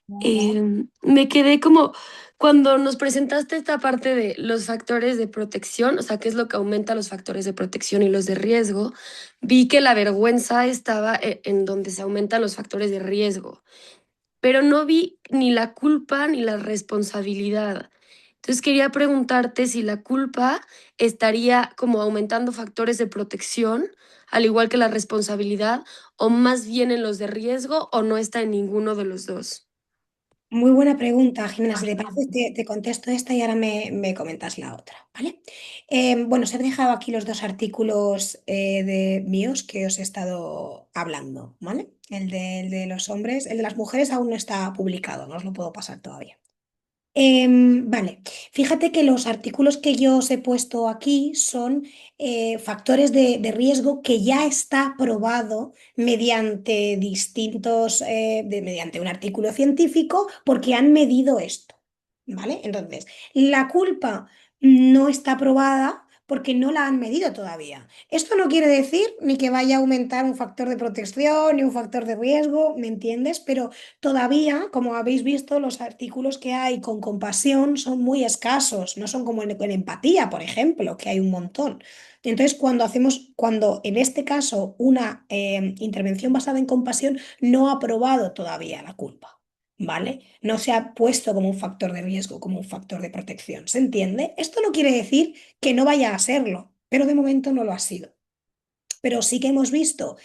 Me quedé como cuando nos presentaste esta parte de los factores de protección, o sea, qué es lo que aumenta los factores de protección y los de riesgo. Vi que la vergüenza estaba en donde se aumentan los factores de riesgo, pero no vi ni la culpa ni la responsabilidad. Entonces quería preguntarte si la culpa estaría como aumentando factores de protección, al igual que la responsabilidad, o más bien en los de riesgo, o no está en ninguno de los dos. Muy buena pregunta, Jimena. Si te parece, te contesto esta y ahora me comentas la otra, ¿vale? Bueno, os he dejado aquí los dos artículos de míos que os he estado hablando, ¿vale? El de los hombres, el de las mujeres aún no está publicado, no os lo puedo pasar todavía. Vale, fíjate que los artículos que yo os he puesto aquí son factores de riesgo que ya está probado mediante distintos, mediante un artículo científico porque han medido esto, ¿vale? Entonces, la culpa no está probada porque no la han medido todavía. Esto no quiere decir ni que vaya a aumentar un factor de protección ni un factor de riesgo, ¿me entiendes? Pero todavía, como habéis visto, los artículos que hay con compasión son muy escasos, no son como en empatía, por ejemplo, que hay un montón. Entonces, cuando en este caso una intervención basada en compasión no ha probado todavía la culpa, ¿vale? No se ha puesto como un factor de riesgo, como un factor de protección. ¿Se entiende? Esto no quiere decir que no vaya a serlo, pero de momento no lo ha sido. Pero sí que hemos visto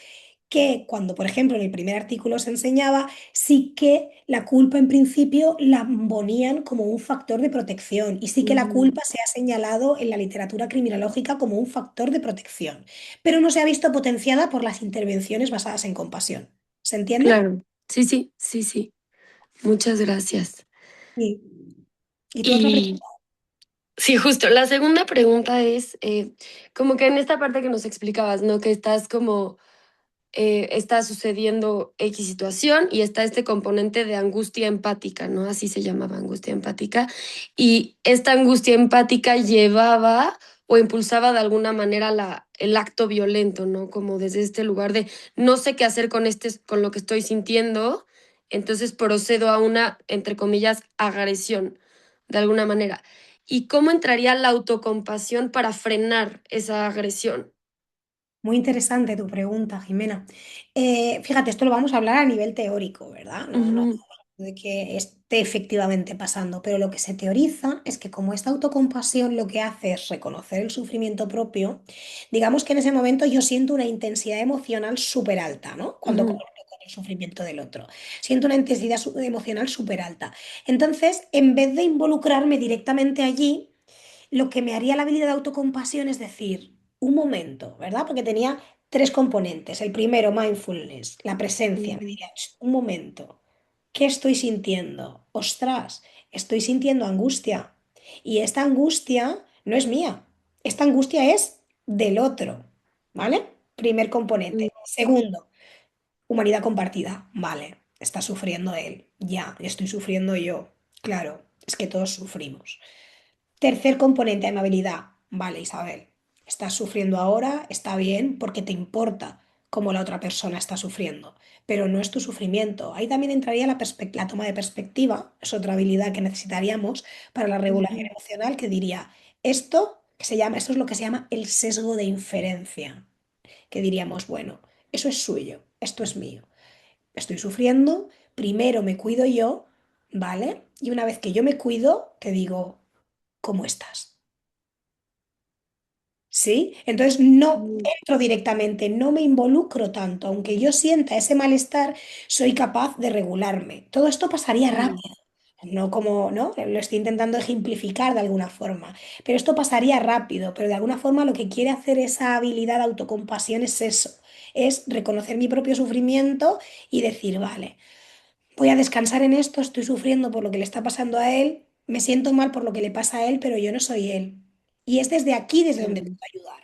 que cuando, por ejemplo, en el primer artículo se enseñaba, sí que la culpa en principio la ponían como un factor de protección y sí que la Mm, culpa se ha señalado en la literatura criminológica como un factor de protección, pero no se ha visto potenciada por las intervenciones basadas en compasión. ¿Se entiende? claro, sí, sí, sí, sí. Muchas gracias. Sí. ¿Y tu otra pregunta? Y sí, justo, la segunda pregunta es, como que en esta parte que nos explicabas, ¿no? Que estás como está sucediendo X situación y está este componente de angustia empática, ¿no? Así se llamaba angustia empática. Y esta angustia empática llevaba o impulsaba de alguna manera el acto violento, ¿no? Como desde este lugar de no sé qué hacer con, con lo que estoy sintiendo, entonces procedo a una, entre comillas, agresión, de alguna manera. ¿Y cómo entraría la autocompasión para frenar esa agresión? Muy interesante tu pregunta, Jimena. Fíjate, esto lo vamos a hablar a nivel teórico, ¿verdad? No Ujú, de que esté efectivamente pasando, pero lo que se teoriza es que como esta autocompasión lo que hace es reconocer el sufrimiento propio, digamos que en ese momento yo siento una intensidad emocional súper alta, ¿no? Cuando ujú, conecto con el sufrimiento del otro. Siento una intensidad emocional súper alta. Entonces, en vez de involucrarme directamente allí, lo que me haría la habilidad de autocompasión es decir, un momento, ¿verdad? Porque tenía tres componentes. El primero, mindfulness, la presencia. Me ujú. diría, "Ch, un momento, ¿qué estoy sintiendo? Ostras, estoy sintiendo angustia. Y esta angustia no es mía. Esta angustia es del otro, ¿vale? Primer Mm, componente. Segundo, humanidad compartida. Vale, está sufriendo él. Ya, estoy sufriendo yo. Claro, es que todos sufrimos. Tercer componente, amabilidad. Vale, Isabel, estás sufriendo ahora, está bien porque te importa cómo la otra persona está sufriendo, pero no es tu sufrimiento. Ahí también entraría la toma de perspectiva, es otra habilidad que necesitaríamos para la regulación ujú, emocional, que diría, esto es lo que se llama el sesgo de inferencia, que diríamos, bueno, eso es suyo, esto es mío. Estoy sufriendo, primero me cuido yo, ¿vale? Y una vez que yo me cuido, te digo, ¿cómo estás? ¿Sí? Entonces no mm, entro directamente, no me involucro tanto. Aunque yo sienta ese malestar, soy capaz de regularme. Todo esto pasaría claro, rápido. No como, ¿no? Lo estoy intentando ejemplificar de alguna forma. Pero esto pasaría rápido. Pero de alguna forma lo que quiere hacer esa habilidad de autocompasión es eso. Es reconocer mi propio sufrimiento y decir, vale, voy a descansar en esto, estoy sufriendo por lo que le está pasando a él, me siento mal por lo que le pasa a él, pero yo no soy él. Y es desde aquí desde donde claro. puedo ayudar.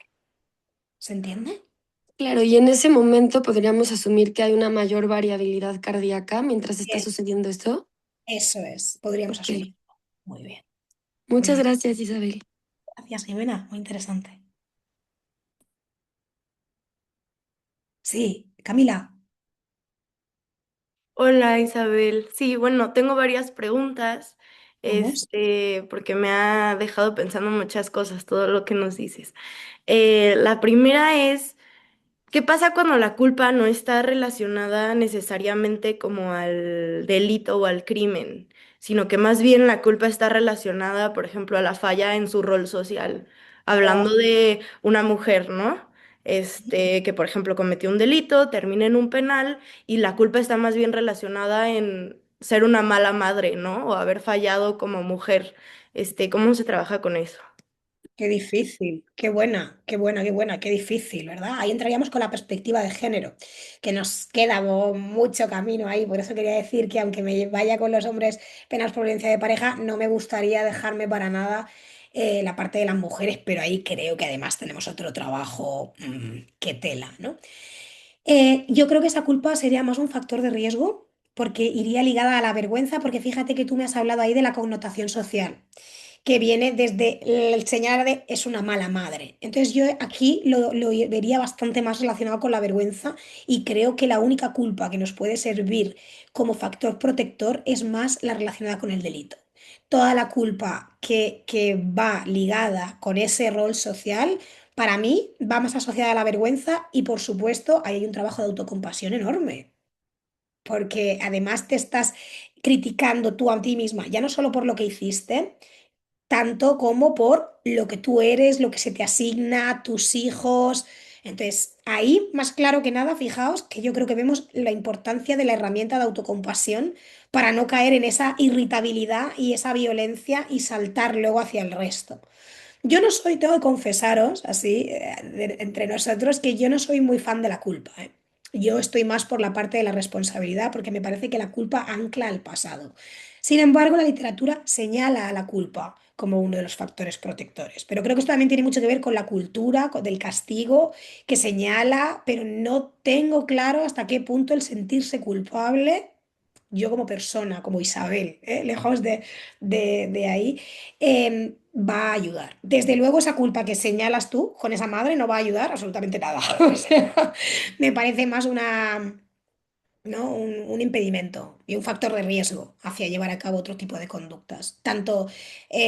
¿Se entiende? Claro, y en ese momento podríamos asumir que hay una mayor variabilidad cardíaca mientras está Bien, sucediendo esto. eso es, podríamos asumir. Ok. Muy bien, muy Muchas bien. gracias, Isabel. Gracias, Jimena, muy interesante. Sí, Camila, Hola Isabel. Sí, bueno, tengo varias preguntas, vamos. porque me ha dejado pensando muchas cosas, todo lo que nos dices. La primera es, ¿qué pasa cuando la culpa no está relacionada necesariamente como al delito o al crimen, sino que más bien la culpa está relacionada, por ejemplo, a la falla en su rol social? Oh, Hablando de una mujer, ¿no? Que por ejemplo cometió un delito, termina en un penal y la culpa está más bien relacionada ser una mala madre, ¿no? O haber fallado como mujer. ¿Cómo se trabaja con eso? Qué difícil, qué buena, qué buena, qué buena, qué difícil, ¿verdad? Ahí entraríamos con la perspectiva de género, que nos queda mucho camino ahí. Por eso quería decir que aunque me vaya con los hombres penas por violencia de pareja, no me gustaría dejarme para nada la parte de las mujeres, pero ahí creo que además tenemos otro trabajo que tela, ¿no? Yo creo que esa culpa sería más un factor de riesgo, porque iría ligada a la vergüenza, porque fíjate que tú me has hablado ahí de la connotación social que viene desde el señalar de es una mala madre. Entonces yo aquí lo vería bastante más relacionado con la vergüenza y creo que la única culpa que nos puede servir como factor protector es más la relacionada con el delito. Toda la culpa que va ligada con ese rol social, para mí va más asociada a la vergüenza y por supuesto ahí hay un trabajo de autocompasión enorme, porque además te estás criticando tú a ti misma, ya no solo por lo que hiciste, tanto como por lo que tú eres, lo que se te asigna, tus hijos. Entonces, ahí, más claro que nada, fijaos que yo creo que vemos la importancia de la herramienta de autocompasión para no caer en esa irritabilidad y esa violencia y saltar luego hacia el resto. Yo no soy, tengo que confesaros, así, entre nosotros, que yo no soy muy fan de la culpa, ¿eh? Yo estoy más por la parte de la responsabilidad porque me parece que la culpa ancla al pasado. Sin embargo, la literatura señala a la culpa como uno de los factores protectores. Pero creo que esto también tiene mucho que ver con la cultura, del castigo que señala, pero no tengo claro hasta qué punto el sentirse culpable, yo como persona, como Isabel, lejos de ahí, va a ayudar. Desde luego, esa culpa que señalas tú con esa madre no va a ayudar absolutamente nada. O sea, me parece más ¿no? Un impedimento y un factor de riesgo hacia llevar a cabo otro tipo de conductas, tanto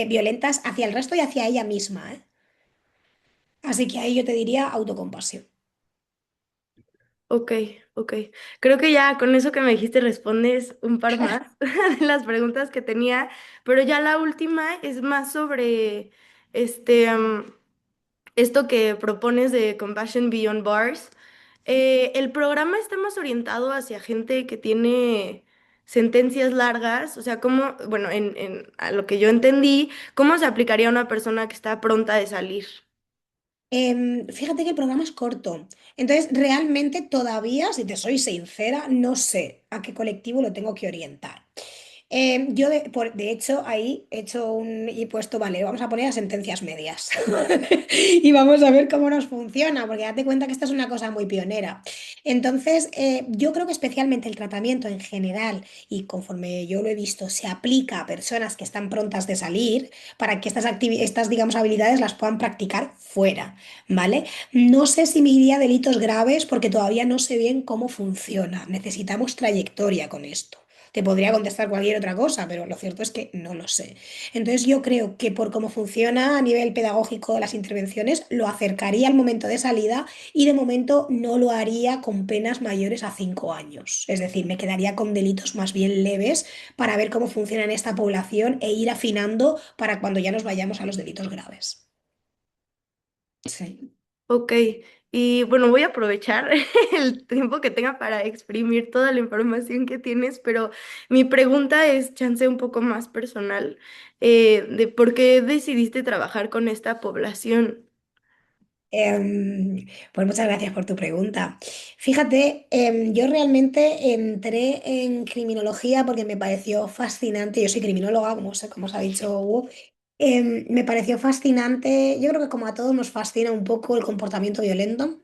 violentas hacia el resto y hacia ella misma, ¿eh? Así que ahí yo te diría autocompasión. Ok, ok. Creo que ya con eso que me dijiste respondes un par más de las preguntas que tenía, pero ya la última es más sobre este, esto que propones de Compassion Beyond Bars. El programa está más orientado hacia gente que tiene sentencias largas, o sea, cómo, bueno, a lo que yo entendí, ¿cómo se aplicaría a una persona que está pronta de salir? Fíjate que el programa es corto. Entonces, realmente todavía, si te soy sincera, no sé a qué colectivo lo tengo que orientar. Yo, de hecho, ahí he hecho y he puesto, vale, vamos a poner a sentencias medias y vamos a ver cómo nos funciona, porque date cuenta que esta es una cosa muy pionera. Entonces, yo creo que especialmente el tratamiento en general, y conforme yo lo he visto, se aplica a personas que están prontas de salir para que estas, digamos, habilidades las puedan practicar fuera, ¿vale? No sé si me iría a delitos graves porque todavía no sé bien cómo funciona. Necesitamos trayectoria con esto. Te podría contestar cualquier otra cosa, pero lo cierto es que no lo sé. Entonces yo creo que por cómo funciona a nivel pedagógico las intervenciones, lo acercaría al momento de salida y de momento no lo haría con penas mayores a 5 años. Es decir, me quedaría con delitos más bien leves para ver cómo funciona en esta población e ir afinando para cuando ya nos vayamos a los delitos graves. Sí. Ok, y bueno, voy a aprovechar el tiempo que tenga para exprimir toda la información que tienes, pero mi pregunta es, chance un poco más personal, de por qué decidiste trabajar con esta población. Pues muchas gracias por tu pregunta. Fíjate, yo realmente entré en criminología porque me pareció fascinante. Yo soy criminóloga, como os ha dicho Hugo. Me pareció fascinante. Yo creo que como a todos nos fascina un poco el comportamiento violento.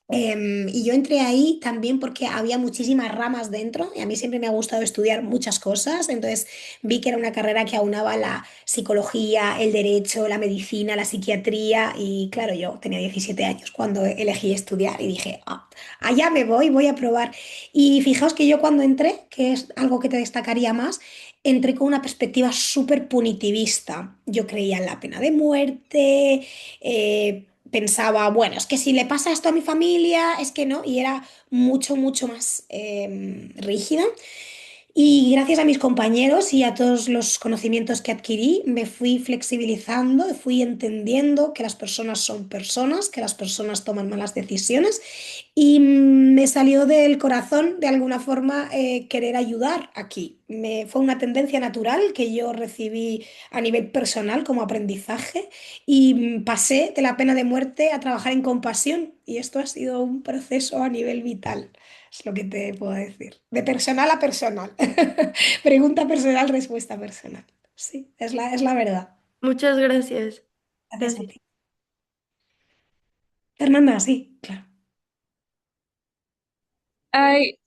Y yo entré ahí también porque había muchísimas ramas dentro y a mí siempre me ha gustado estudiar muchas cosas, entonces vi que era una carrera que aunaba la psicología, el derecho, la medicina, la psiquiatría y claro, yo tenía 17 años cuando elegí estudiar y dije, "Ah, allá me voy, voy a probar". Y fijaos que yo cuando entré, que es algo que te destacaría más, entré con una perspectiva súper punitivista. Yo creía en la pena de muerte. Pensaba, bueno, es que si le pasa esto a mi familia, es que no, y era mucho, mucho más rígida. Y gracias a mis compañeros y a todos los conocimientos que adquirí, me fui flexibilizando, fui entendiendo que las personas son personas, que las personas toman malas decisiones y me salió del corazón de alguna forma querer ayudar aquí. Fue una tendencia natural que yo recibí a nivel personal como aprendizaje y pasé de la pena de muerte a trabajar en compasión y esto ha sido un proceso a nivel vital. Es lo que te puedo decir. De personal a personal. Pregunta personal, respuesta personal. Sí, es la verdad. Muchas gracias. Gracias a Gracias. ti. Fernanda, sí, claro. Ay,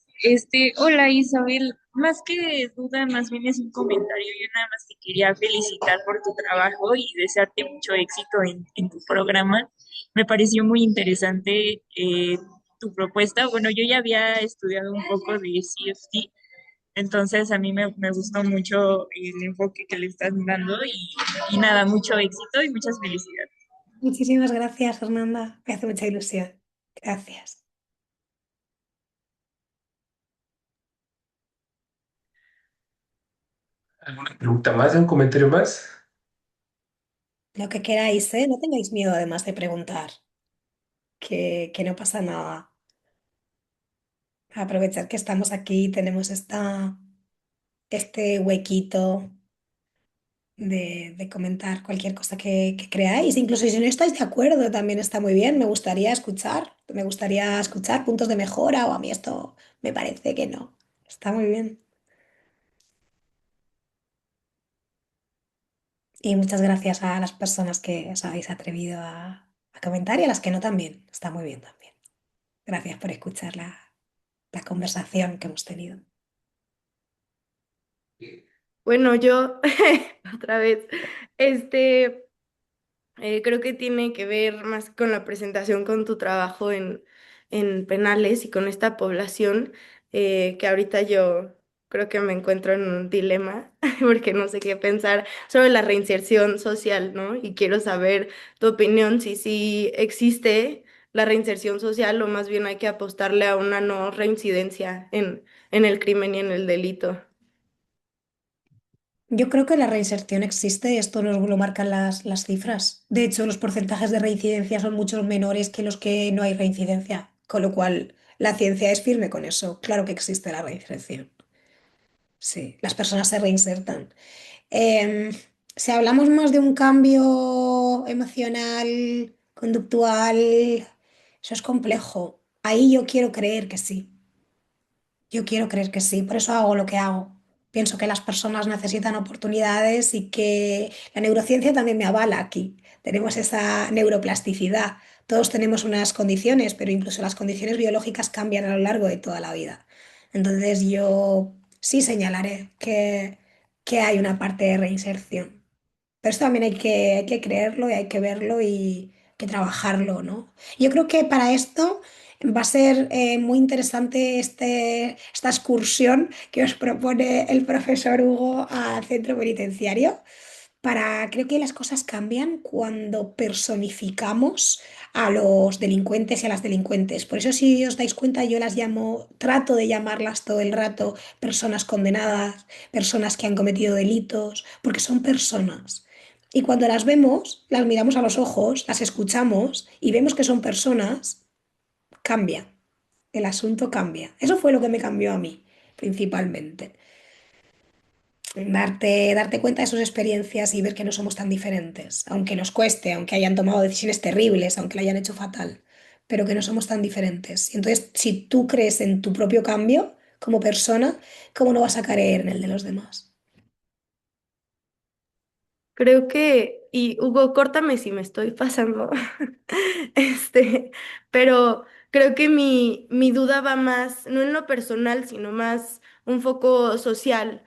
hola Isabel, más que duda, más bien es un comentario. Yo nada más te quería felicitar por tu trabajo y desearte mucho éxito en tu programa. Me pareció muy interesante tu propuesta. Bueno, yo ya había estudiado un poco de CFT, entonces a mí me gustó mucho el enfoque que le estás dando y nada, mucho éxito y muchas felicidades. Muchísimas gracias, Fernanda. Me hace mucha ilusión. Gracias. ¿Alguna pregunta más? ¿Un comentario más? Lo que queráis, ¿eh? No tengáis miedo además de preguntar, que no pasa nada. Aprovechar que estamos aquí, tenemos este huequito de comentar cualquier cosa que creáis. Incluso si no estáis de acuerdo, también está muy bien. Me gustaría escuchar puntos de mejora o a mí esto me parece que no. Está muy bien. Y muchas gracias a las personas que os habéis atrevido a comentar y a las que no también. Está muy bien también. Gracias por escuchar la conversación que hemos tenido. Bueno, yo otra vez, este, creo que tiene que ver más con la presentación con tu trabajo en penales y con esta población, que ahorita yo creo que me encuentro en un dilema porque no sé qué pensar sobre la reinserción social, ¿no? Y quiero saber tu opinión, si sí existe la reinserción social o más bien hay que apostarle a una no reincidencia en el crimen y en el delito. Yo creo que la reinserción existe, esto nos lo marcan las cifras. De hecho, los porcentajes de reincidencia son mucho menores que los que no hay reincidencia, con lo cual la ciencia es firme con eso. Claro que existe la reinserción. Sí, las personas se reinsertan. Em, si hablamos más de un cambio emocional, conductual, eso es complejo. Ahí yo quiero creer que sí. Yo quiero creer que sí, por eso hago lo que hago. Pienso que las personas necesitan oportunidades y que la neurociencia también me avala aquí. Tenemos esa neuroplasticidad. Todos tenemos unas condiciones, pero incluso las condiciones biológicas cambian a lo largo de toda la vida. Entonces yo sí señalaré que hay una parte de reinserción. Pero esto también hay que creerlo y hay que verlo y que trabajarlo, ¿no? Yo creo que para esto va a ser muy interesante esta excursión que os propone el profesor Hugo al centro penitenciario. Creo que las cosas cambian cuando personificamos a los delincuentes y a las delincuentes. Por eso, si os dais cuenta, yo las llamo, trato de llamarlas todo el rato personas condenadas, personas que han cometido delitos, porque son personas. Y cuando las vemos, las miramos a los ojos, las escuchamos y vemos que son personas, cambia. El asunto cambia. Eso fue lo que me cambió a mí, principalmente. Darte cuenta de sus experiencias y ver que no somos tan diferentes, aunque nos cueste, aunque hayan tomado decisiones terribles, aunque lo hayan hecho fatal, pero que no somos tan diferentes. Y entonces, si tú crees en tu propio cambio como persona, ¿cómo no vas a creer en el de los demás? Creo que, y Hugo, córtame si me estoy pasando, este, pero creo que mi duda va más, no en lo personal, sino más un foco social,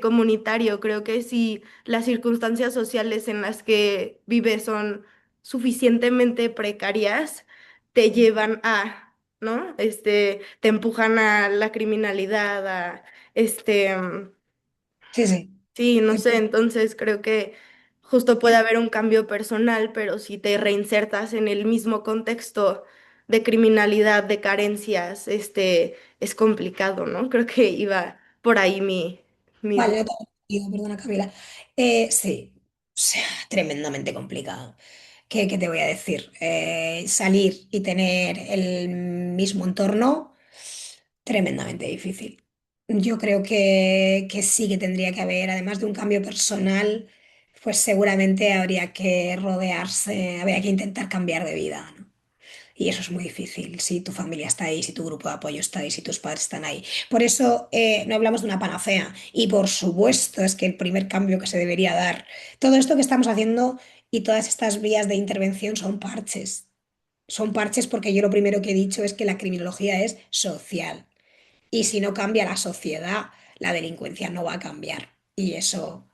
comunitario. Creo que si las circunstancias sociales en las que vives son suficientemente precarias, te llevan a, ¿no? Te empujan a la criminalidad, a, Sí, sí. sí, no Sí. sé, entonces creo que justo puede haber un cambio personal, pero si te reinsertas en el mismo contexto de criminalidad, de carencias, es complicado, ¿no? Creo que iba por ahí mi Vale, duda. no te he entendido, perdona Camila. Sí, o sea, tremendamente complicado. ¿Qué te voy a decir? Salir y tener el mismo entorno, tremendamente difícil. Yo creo que sí que tendría que haber, además de un cambio personal, pues seguramente habría que rodearse, habría que intentar cambiar de vida, ¿no? Y eso es muy difícil si tu familia está ahí, si tu grupo de apoyo está ahí, si tus padres están ahí. Por eso no hablamos de una panacea. Y por supuesto es que el primer cambio que se debería dar, todo esto que estamos haciendo y todas estas vías de intervención son parches. Son parches porque yo lo primero que he dicho es que la criminología es social. Y si no cambia la sociedad, la delincuencia no va a cambiar. Y eso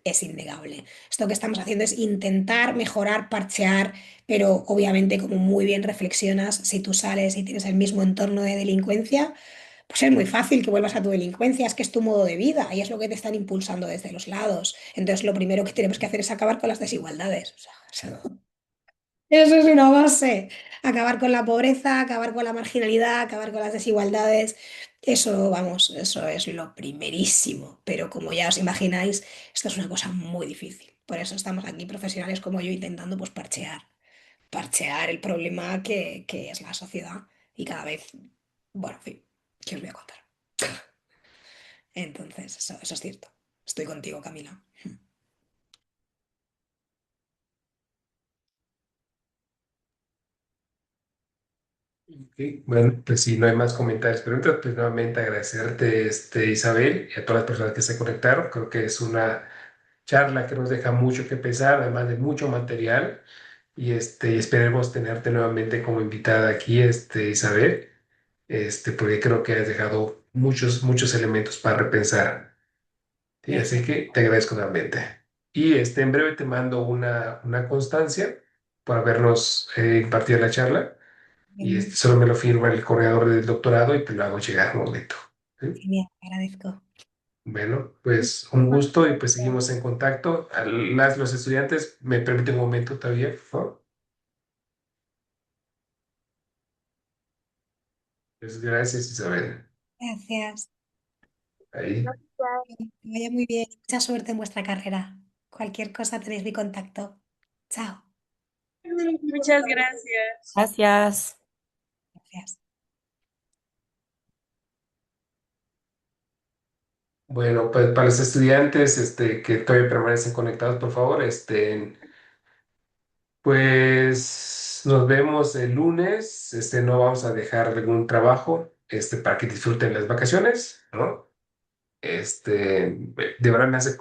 es innegable. Esto que estamos haciendo es intentar mejorar, parchear, pero obviamente, como muy bien reflexionas, si tú sales y tienes el mismo entorno de delincuencia, pues es muy fácil que vuelvas a tu delincuencia, es que es tu modo de vida y es lo que te están impulsando desde los lados. Entonces, lo primero que tenemos que hacer es acabar con las desigualdades. O sea, eso es una base. Acabar con la pobreza, acabar con la marginalidad, acabar con las desigualdades. Eso, vamos, eso es lo primerísimo. Pero como ya os imagináis, esto es una cosa muy difícil. Por eso estamos aquí profesionales como yo intentando pues parchear el problema que es la sociedad. Y cada vez, bueno, en fin, ¿qué os voy a contar? Entonces, eso es cierto. Estoy contigo, Camila. Ok, bueno, pues si no hay más comentarios, preguntas, pues nuevamente agradecerte, Isabel, y a todas las personas que se conectaron. Creo que es una charla que nos deja mucho que pensar, además de mucho material, y esperemos tenerte nuevamente como invitada aquí, Isabel, porque creo que has dejado muchos elementos para repensar. Sí, así Perfecto. que te agradezco nuevamente. Y en breve te mando una constancia por habernos impartido la charla. Y solo me lo firma el coordinador del doctorado y te lo hago llegar un momento. ¿Sí? Genial, agradezco. Bueno, pues un gusto y pues seguimos en contacto. Los estudiantes, ¿me permiten un momento todavía, por favor? Pues gracias, Isabel. Gracias. Ahí. Que vaya muy bien. Mucha suerte en vuestra carrera. Cualquier cosa tenéis mi contacto. Chao. Muchas gracias. Gracias. Gracias. Bueno, pues para los estudiantes que todavía permanecen conectados, por favor, pues nos vemos el lunes. No vamos a dejar algún trabajo, para que disfruten las vacaciones, ¿no? De verdad me hace